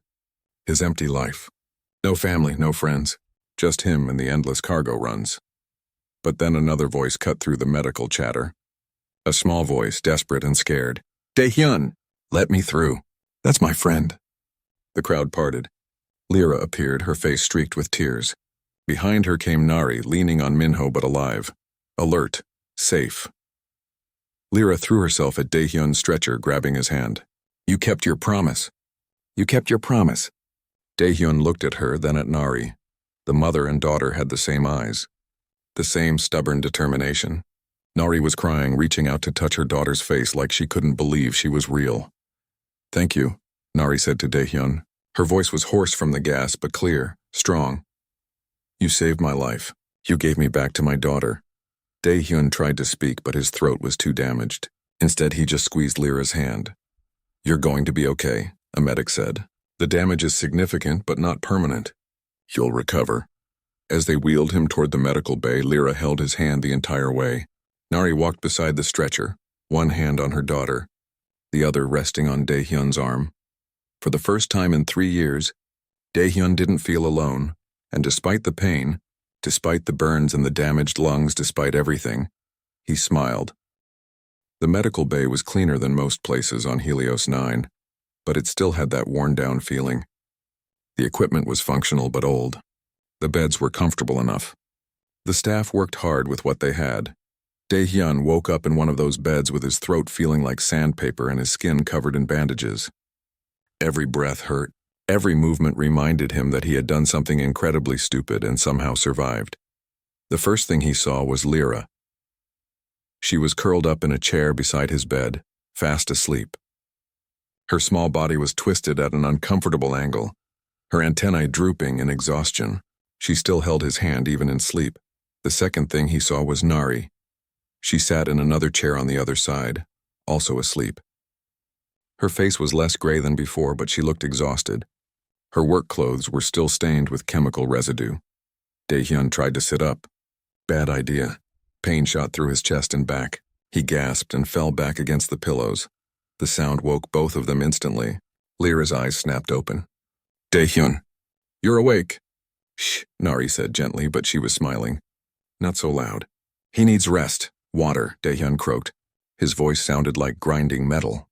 his empty life. No family, no friends, just him and the endless cargo runs. But then another voice cut through the medical chatter. A small voice, desperate and scared. Dae-hyun, let me through. That's my friend. The crowd parted. Lyra appeared, her face streaked with tears. Behind her came Nari, leaning on Minho but alive. Alert. Safe. Lyra threw herself at Dae-hyun's stretcher, grabbing his hand. You kept your promise. You kept your promise. Dae-hyun looked at her, then at Nari. The mother and daughter had the same eyes. The same stubborn determination. Nari was crying, reaching out to touch her daughter's face like she couldn't believe she was real. Thank you, Nari said to Dae-hyun. Her voice was hoarse from the gas, but clear, strong. You saved my life. You gave me back to my daughter. Dae-hyun tried to speak, but his throat was too damaged. Instead, he just squeezed Lyra's hand. You're going to be okay, a medic said. The damage is significant, but not permanent. You'll recover. As they wheeled him toward the medical bay, Lyra held his hand the entire way. Nari walked beside the stretcher, one hand on her daughter, the other resting on Dae-hyun's arm. For the first time in 3 years, Dae-hyun didn't feel alone, and despite the pain, despite the burns and the damaged lungs, despite everything, he smiled. The medical bay was cleaner than most places on Helios 9, but it still had that worn-down feeling. The equipment was functional but old. The beds were comfortable enough. The staff worked hard with what they had. Dae-hyun woke up in one of those beds with his throat feeling like sandpaper and his skin covered in bandages. Every breath hurt. Every movement reminded him that he had done something incredibly stupid and somehow survived. The first thing he saw was Lyra. She was curled up in a chair beside his bed, fast asleep. Her small body was twisted at an uncomfortable angle, her antennae drooping in exhaustion. She still held his hand even in sleep. The second thing he saw was Nari. She sat in another chair on the other side, also asleep. Her face was less gray than before, but she looked exhausted. Her work clothes were still stained with chemical residue. Dae-hyun tried to sit up. Bad idea. Pain shot through his chest and back. He gasped and fell back against the pillows. The sound woke both of them instantly. Lyra's eyes snapped open. Daehyun, you're awake. Shh, Nari said gently, but she was smiling. Not so loud. He needs rest. Water, Daehyun croaked. His voice sounded like grinding metal.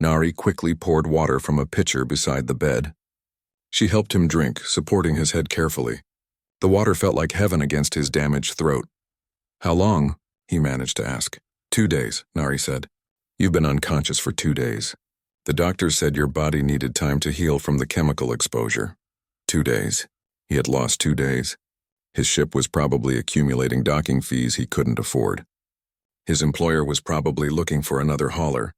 Nari quickly poured water from a pitcher beside the bed. She helped him drink, supporting his head carefully. The water felt like heaven against his damaged throat. How long? He managed to ask. 2 days, Nari said. You've been unconscious for 2 days. The doctor said your body needed time to heal from the chemical exposure. 2 days. He had lost 2 days. His ship was probably accumulating docking fees he couldn't afford. His employer was probably looking for another hauler.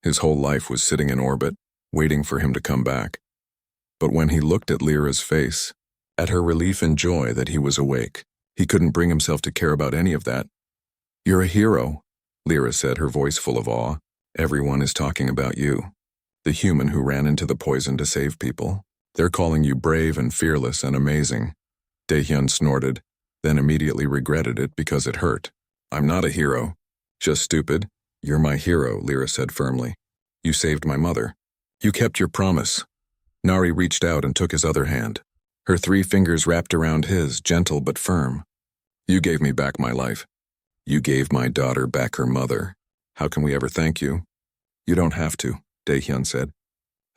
His whole life was sitting in orbit, waiting for him to come back. But when he looked at Lyra's face, at her relief and joy that he was awake, he couldn't bring himself to care about any of that. You're a hero, Lyra said, her voice full of awe. Everyone is talking about you. The human who ran into the poison to save people. They're calling you brave and fearless and amazing. Daehyun snorted, then immediately regretted it because it hurt. I'm not a hero. Just stupid. You're my hero, Lyra said firmly. You saved my mother. You kept your promise. Nari reached out and took his other hand. Her 3 fingers wrapped around his, gentle but firm. You gave me back my life. You gave my daughter back her mother. How can we ever thank you? You don't have to, Daehyun said.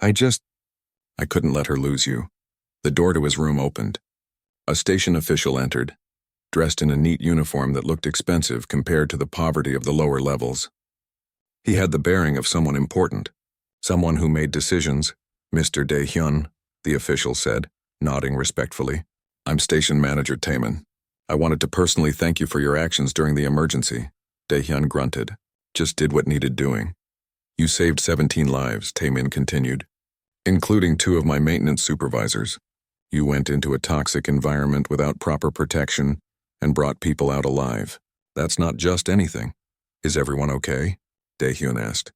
I couldn't let her lose you. The door to his room opened. A station official entered, dressed in a neat uniform that looked expensive compared to the poverty of the lower levels. He had the bearing of someone important, someone who made decisions. Mr. Daehyun, the official said, nodding respectfully. I'm Station Manager Taemin. I wanted to personally thank you for your actions during the emergency. Daehyun grunted. Just did what needed doing. You saved 17 lives, Taemin continued, including 2 of my maintenance supervisors. You went into a toxic environment without proper protection and brought people out alive. That's not just anything. Is everyone okay? Daehyun asked.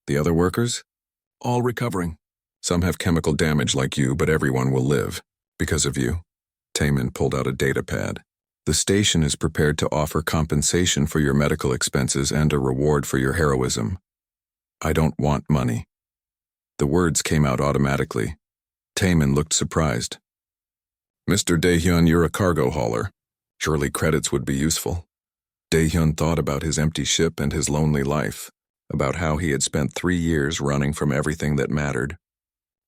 The other workers? All recovering. Some have chemical damage like you, but everyone will live. Because of you. Taemin pulled out a data pad. The station is prepared to offer compensation for your medical expenses and a reward for your heroism. I don't want money. The words came out automatically. Taemin looked surprised. Mr. Daehyun, you're a cargo hauler. Surely credits would be useful. Daehyun thought about his empty ship and his lonely life, about how he had spent 3 years running from everything that mattered.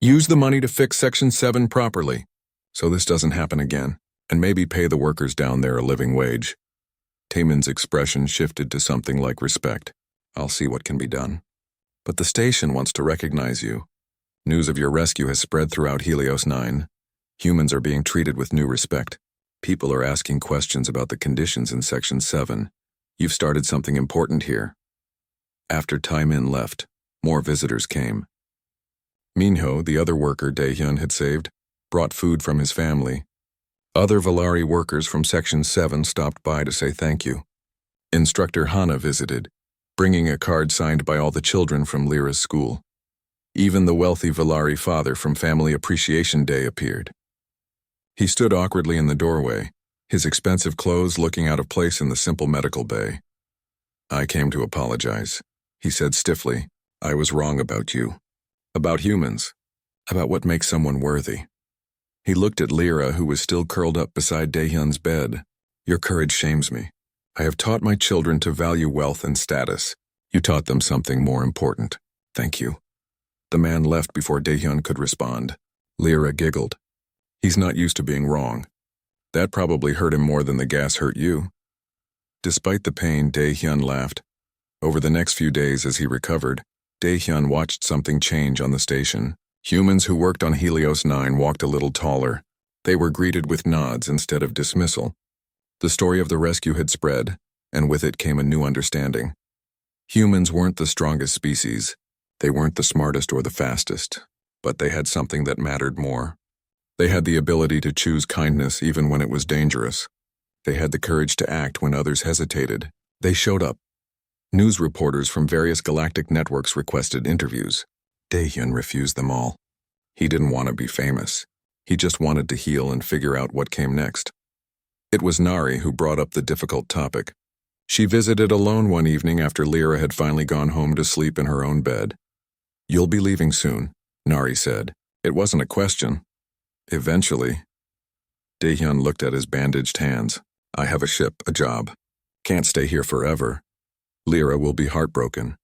Use the money to fix Section 7 properly, so this doesn't happen again, and maybe pay the workers down there a living wage. Taemin's expression shifted to something like respect. I'll see what can be done. But the station wants to recognize you. News of your rescue has spread throughout Helios 9. Humans are being treated with new respect. People are asking questions about the conditions in Section 7. You've started something important here. After Taemin left, more visitors came. Minho, the other worker Daehyun had saved, brought food from his family. Other Valari workers from Section 7 stopped by to say thank you. Instructor Hana visited, bringing a card signed by all the children from Lyra's school. Even the wealthy Valari father from Family Appreciation Day appeared. He stood awkwardly in the doorway, his expensive clothes looking out of place in the simple medical bay. I came to apologize, he said stiffly. I was wrong about you. About humans. About what makes someone worthy. He looked at Lyra, who was still curled up beside Daehyun's bed. Your courage shames me. I have taught my children to value wealth and status. You taught them something more important. Thank you. The man left before Daehyun could respond. Lyra giggled. He's not used to being wrong. That probably hurt him more than the gas hurt you. Despite the pain, Daehyun laughed. Over the next few days as he recovered, Daehyun watched something change on the station. Humans who worked on Helios 9 walked a little taller. They were greeted with nods instead of dismissal. The story of the rescue had spread, and with it came a new understanding. Humans weren't the strongest species. They weren't the smartest or the fastest, but they had something that mattered more. They had the ability to choose kindness even when it was dangerous. They had the courage to act when others hesitated. They showed up. News reporters from various galactic networks requested interviews. Daehyun refused them all. He didn't want to be famous. He just wanted to heal and figure out what came next. It was Nari who brought up the difficult topic. She visited alone one evening after Lyra had finally gone home to sleep in her own bed. "You'll be leaving soon," Nari said. It wasn't a question. "Eventually." Daehyun looked at his bandaged hands. "I have a ship, a job. Can't stay here forever. Lyra will be heartbroken."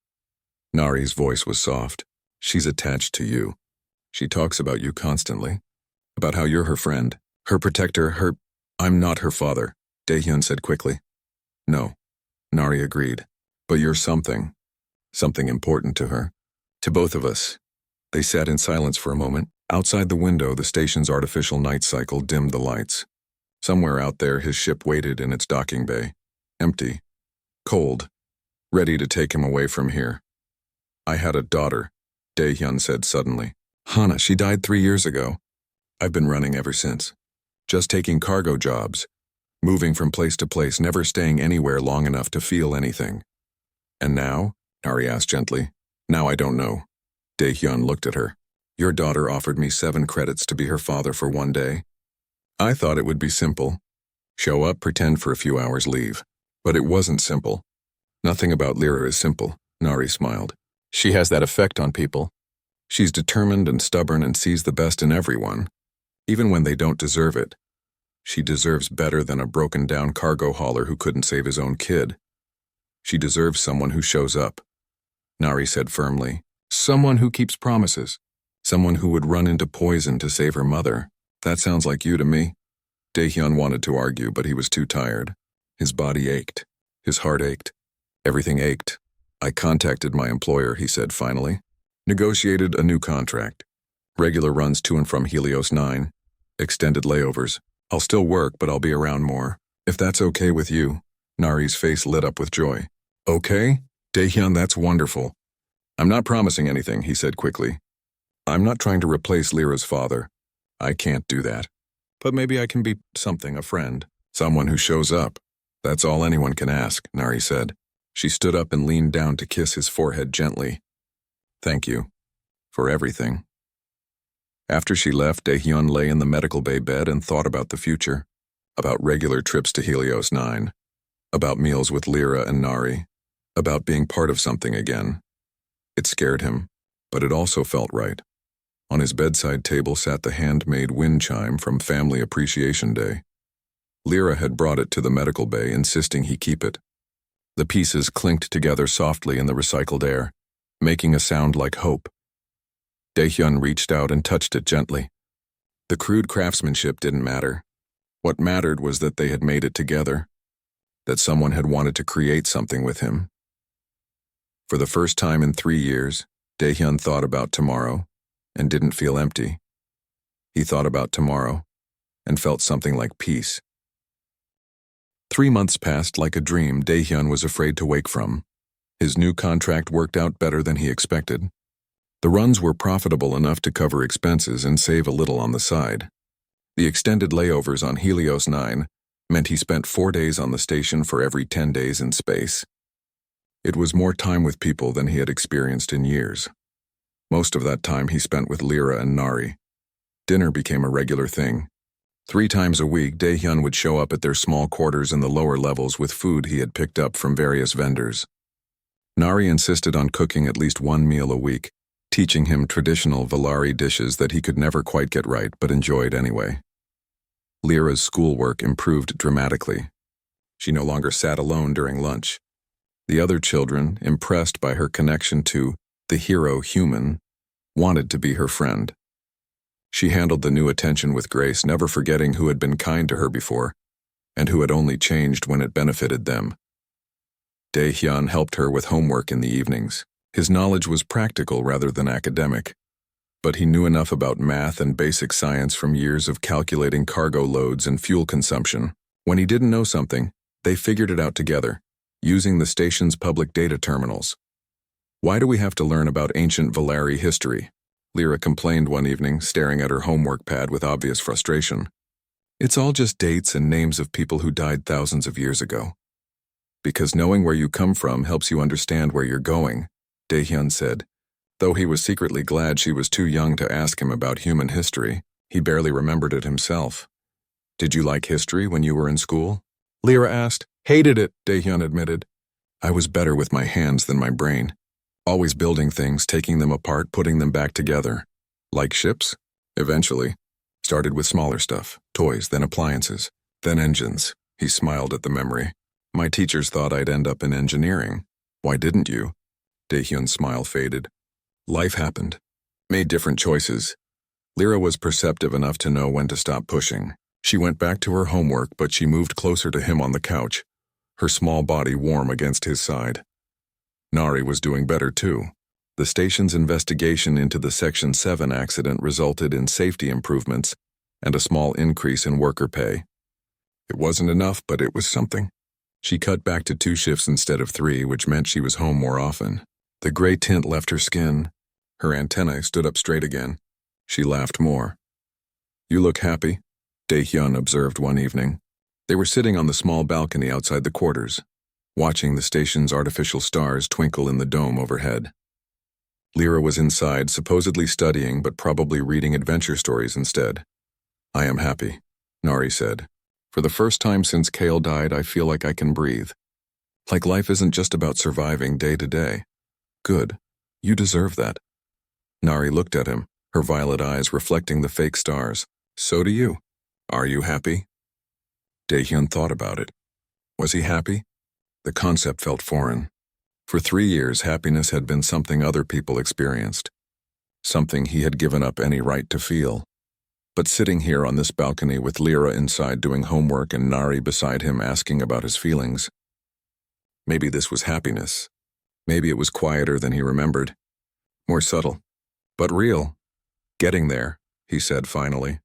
Nari's voice was soft. "She's attached to you. She talks about you constantly. About how you're her friend, her protector, her—" "I'm not her father," Daehyun said quickly. "No," Nari agreed. "But you're something. Something important to her. To both of us." They sat in silence for a moment. Outside the window, the station's artificial night cycle dimmed the lights. Somewhere out there, his ship waited in its docking bay. Empty. Cold. Ready to take him away from here. "I had a daughter," Daehyun said suddenly. "Hana, she died 3 years ago. I've been running ever since. Just taking cargo jobs. Moving from place to place, never staying anywhere long enough to feel anything." "And now?" Nari asked gently. "Now I don't know." Daehyun looked at her. "Your daughter offered me 7 credits to be her father for 1 day. I thought it would be simple. Show up, pretend for a few hours, leave. But it wasn't simple." "Nothing about Lyra is simple," Nari smiled. "She has that effect on people. She's determined and stubborn and sees the best in everyone, even when they don't deserve it. She deserves better than a broken-down cargo hauler who couldn't save his own kid. She deserves someone who shows up," Nari said firmly. "Someone who keeps promises. Someone who would run into poison to save her mother. That sounds like you to me." Daehyun wanted to argue, but he was too tired. His body ached. His heart ached. Everything ached. "I contacted my employer," he said finally. "Negotiated a new contract. Regular runs to and from Helios 9. Extended layovers. I'll still work, but I'll be around more. If that's okay with you." Nari's face lit up with joy. "Okay? Daehyun, that's wonderful." "I'm not promising anything," he said quickly. "I'm not trying to replace Lyra's father. I can't do that. But maybe I can be something, a friend. Someone who shows up. That's all anyone can ask," Nari said. She stood up and leaned down to kiss his forehead gently. "Thank you. For everything." After she left, Daehyun lay in the medical bay bed and thought about the future. About regular trips to Helios 9. About meals with Lyra and Nari. About being part of something again. It scared him, but it also felt right. On his bedside table sat the handmade wind chime from Family Appreciation Day. Lyra had brought it to the medical bay, insisting he keep it. The pieces clinked together softly in the recycled air, making a sound like hope. Daehyun reached out and touched it gently. The crude craftsmanship didn't matter. What mattered was that they had made it together, that someone had wanted to create something with him. For the first time in 3 years, Daehyun thought about tomorrow and didn't feel empty. He thought about tomorrow and felt something like peace. 3 months passed like a dream Daehyun was afraid to wake from. His new contract worked out better than he expected. The runs were profitable enough to cover expenses and save a little on the side. The extended layovers on Helios 9 meant he spent 4 days on the station for every 10 days in space. It was more time with people than he had experienced in years. Most of that time he spent with Lyra and Nari. Dinner became a regular thing. 3 times a week, Daehyun would show up at their small quarters in the lower levels with food he had picked up from various vendors. Nari insisted on cooking at least 1 meal a week, teaching him traditional Valari dishes that he could never quite get right but enjoyed anyway. Lyra's schoolwork improved dramatically. She no longer sat alone during lunch. The other children, impressed by her connection to the hero human, wanted to be her friend. She handled the new attention with grace, never forgetting who had been kind to her before, and who had only changed when it benefited them. Daehyun helped her with homework in the evenings. His knowledge was practical rather than academic, but he knew enough about math and basic science from years of calculating cargo loads and fuel consumption. When he didn't know something, they figured it out together, using the station's public data terminals. "Why do we have to learn about ancient Valari history?" Lyra complained one evening, staring at her homework pad with obvious frustration. "It's all just dates and names of people who died thousands of years ago." "Because knowing where you come from helps you understand where you're going," Daehyun said, though he was secretly glad she was too young to ask him about human history. He barely remembered it himself. "Did you like history when you were in school?" Lyra asked. Hated it, Daehyun admitted. I was better with my hands than my brain. Always building things, taking them apart, putting them back together. Like ships? Eventually. Started with smaller stuff, toys, then appliances, then engines. He smiled at the memory. My teachers thought I'd end up in engineering. Why didn't you? Daehyun's smile faded. Life happened. Made different choices. Lyra was perceptive enough to know when to stop pushing. She went back to her homework, but she moved closer to him on the couch, her small body warm against his side. Nari was doing better too. The station's investigation into the Section 7 accident resulted in safety improvements and a small increase in worker pay. It wasn't enough, but it was something. She cut back to 2 shifts instead of 3, which meant she was home more often. The gray tint left her skin. Her antennae stood up straight again. She laughed more. You look happy, Daehyun observed one evening. They were sitting on the small balcony outside the quarters, watching the station's artificial stars twinkle in the dome overhead. Lyra was inside, supposedly studying, but probably reading adventure stories instead. I am happy, Nari said. For the first time since Kale died, I feel like I can breathe. Like life isn't just about surviving day to day. Good. You deserve that. Nari looked at him, her violet eyes reflecting the fake stars. So do you. Are you happy? Daehyun thought about it. Was he happy? The concept felt foreign. For 3 years, happiness had been something other people experienced. Something he had given up any right to feel. But sitting here on this balcony with Lyra inside doing homework and Nari beside him asking about his feelings. Maybe this was happiness. Maybe it was quieter than he remembered. More subtle. But real. Getting there, he said finally.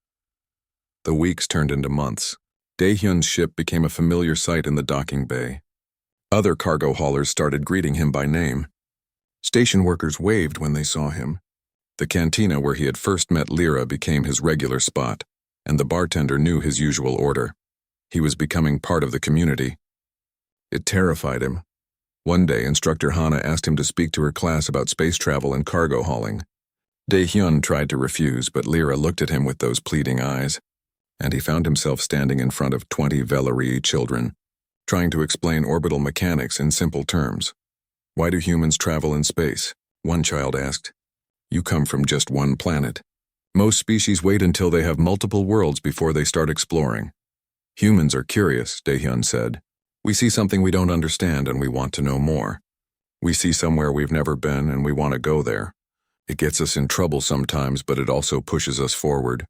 The weeks turned into months. Daehyun's ship became a familiar sight in the docking bay. Other cargo haulers started greeting him by name. Station workers waved when they saw him. The cantina where he had first met Lyra became his regular spot, and the bartender knew his usual order. He was becoming part of the community. It terrified him. One day, Instructor Hana asked him to speak to her class about space travel and cargo hauling. Daehyun tried to refuse, but Lyra looked at him with those pleading eyes, and he found himself standing in front of 20 Valerii children, trying to explain orbital mechanics in simple terms. Why do humans travel in space? One child asked. You come from just one planet. Most species wait until they have multiple worlds before they start exploring. Humans are curious, Daehyun said. We see something we don't understand and we want to know more. We see somewhere we've never been and we want to go there. It gets us in trouble sometimes, but it also pushes us forward.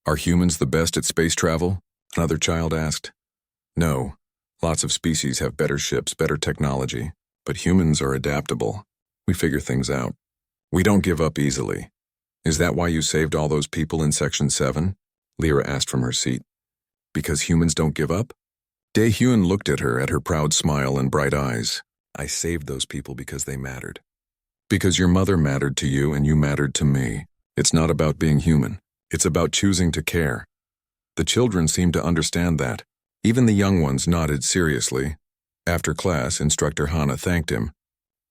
Are humans the best at space travel? Another child asked. No. Lots of species have better ships, better technology, but humans are adaptable. We figure things out. We don't give up easily. Is that why you saved all those people in Section 7? Lyra asked from her seat. Because humans don't give up? Daehyun looked at her proud smile and bright eyes. I saved those people because they mattered. Because your mother mattered to you and you mattered to me. It's not about being human. It's about choosing to care. The children seemed to understand that. Even the young ones nodded seriously. After class, Instructor Hana thanked him.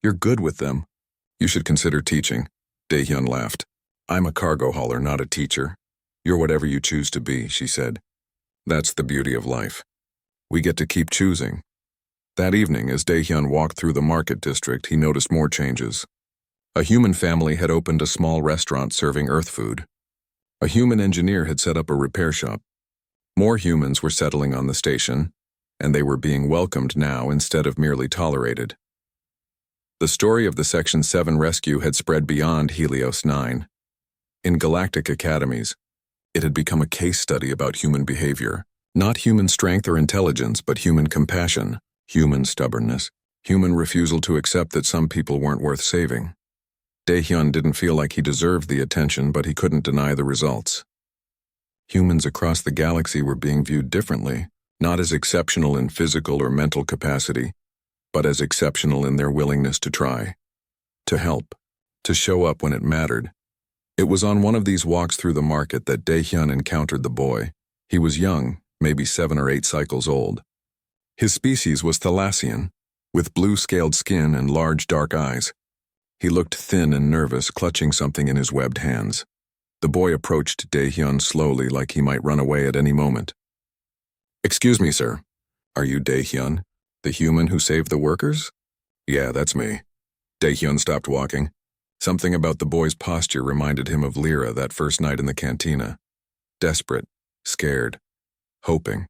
You're good with them. You should consider teaching. Daehyun laughed. I'm a cargo hauler, not a teacher. You're whatever you choose to be, she said. That's the beauty of life. We get to keep choosing. That evening, as Daehyun walked through the market district, he noticed more changes. A human family had opened a small restaurant serving Earth food. A human engineer had set up a repair shop. More humans were settling on the station, and they were being welcomed now instead of merely tolerated. The story of the Section 7 rescue had spread beyond Helios 9. In galactic academies, it had become a case study about human behavior. Not human strength or intelligence, but human compassion, human stubbornness, human refusal to accept that some people weren't worth saving. Daehyun didn't feel like he deserved the attention, but he couldn't deny the results. Humans across the galaxy were being viewed differently, not as exceptional in physical or mental capacity, but as exceptional in their willingness to try, to help, to show up when it mattered. It was on one of these walks through the market that Daehyun encountered the boy. He was young, maybe 7 or 8 cycles old. His species was Thalassian, with blue-scaled skin and large dark eyes. He looked thin and nervous, clutching something in his webbed hands. The boy approached Daehyun slowly, like he might run away at any moment. Excuse me, sir. Are you Daehyun? The human who saved the workers? Yeah, that's me. Daehyun stopped walking. Something about the boy's posture reminded him of Lyra that first night in the cantina. Desperate, scared, hoping.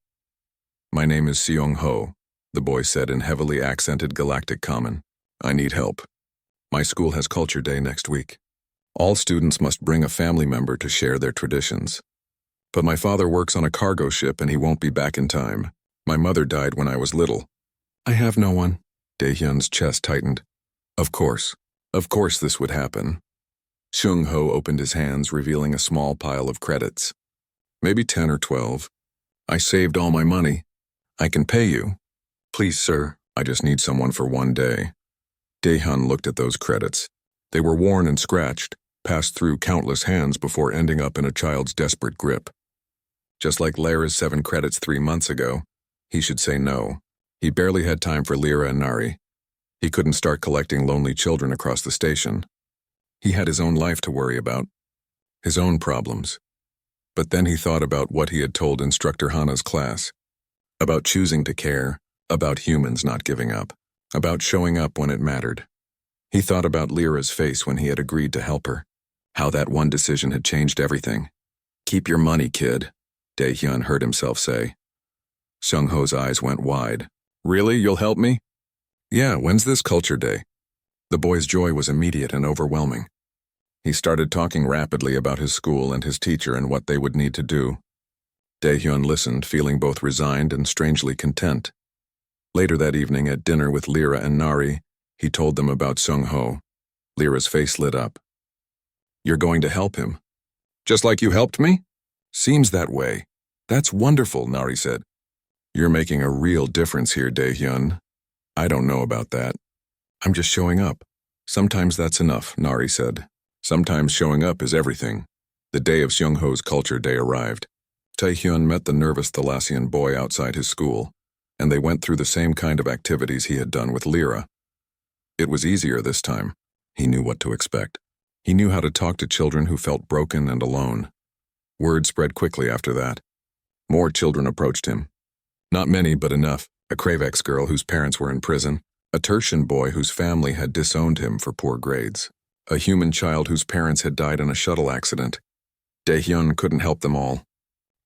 My name is Seong-ho, the boy said in heavily accented Galactic Common. I need help. My school has Culture Day next week. All students must bring a family member to share their traditions. But my father works on a cargo ship and he won't be back in time. My mother died when I was little. I have no one. Daehyun's chest tightened. Of course this would happen. Seong-ho opened his hands, revealing a small pile of credits. Maybe 10 or 12. I saved all my money. I can pay you. Please, sir, I just need someone for one day. Daehyun looked at those credits. They were worn and scratched, passed through countless hands before ending up in a child's desperate grip. Just like Lyra's 7 credits 3 months ago, he should say no. He barely had time for Lyra and Nari. He couldn't start collecting lonely children across the station. He had his own life to worry about, his own problems. But then he thought about what he had told Instructor Hana's class, about choosing to care, about humans not giving up, about showing up when it mattered. He thought about Lyra's face when he had agreed to help her, how that one decision had changed everything. Keep your money, kid, Daehyun heard himself say. Seong-ho's eyes went wide. Really, you'll help me? Yeah, when's this Culture Day? The boy's joy was immediate and overwhelming. He started talking rapidly about his school and his teacher and what they would need to do. Daehyun listened, feeling both resigned and strangely content. Later that evening at dinner with Lyra and Nari, he told them about Seong-ho. Lyra's face lit up. You're going to help him? Just like you helped me? Seems that way. That's wonderful, Nari said. You're making a real difference here, Daehyun. I don't know about that. I'm just showing up. Sometimes that's enough, Nari said. Sometimes showing up is everything. The day of Seong-ho's Culture Day arrived. Daehyun met the nervous Thalassian boy outside his school, and they went through the same kind of activities he had done with Lyra. It was easier this time. He knew what to expect. He knew how to talk to children who felt broken and alone. Word spread quickly after that. More children approached him. Not many, but enough. A Kravex girl whose parents were in prison, a Tertian boy whose family had disowned him for poor grades, a human child whose parents had died in a shuttle accident. Daehyun couldn't help them all.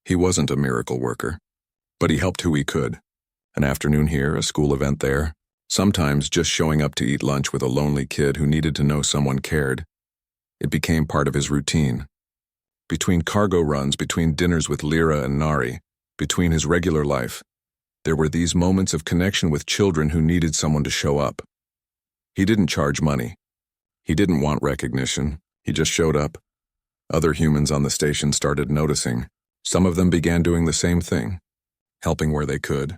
He wasn't a miracle worker, but he helped who he could. An afternoon here, a school event there, sometimes just showing up to eat lunch with a lonely kid who needed to know someone cared. It became part of his routine. Between cargo runs, between dinners with Lyra and Nari, between his regular life, there were these moments of connection with children who needed someone to show up. He didn't charge money. He didn't want recognition. He just showed up. Other humans on the station started noticing. Some of them began doing the same thing, helping where they could,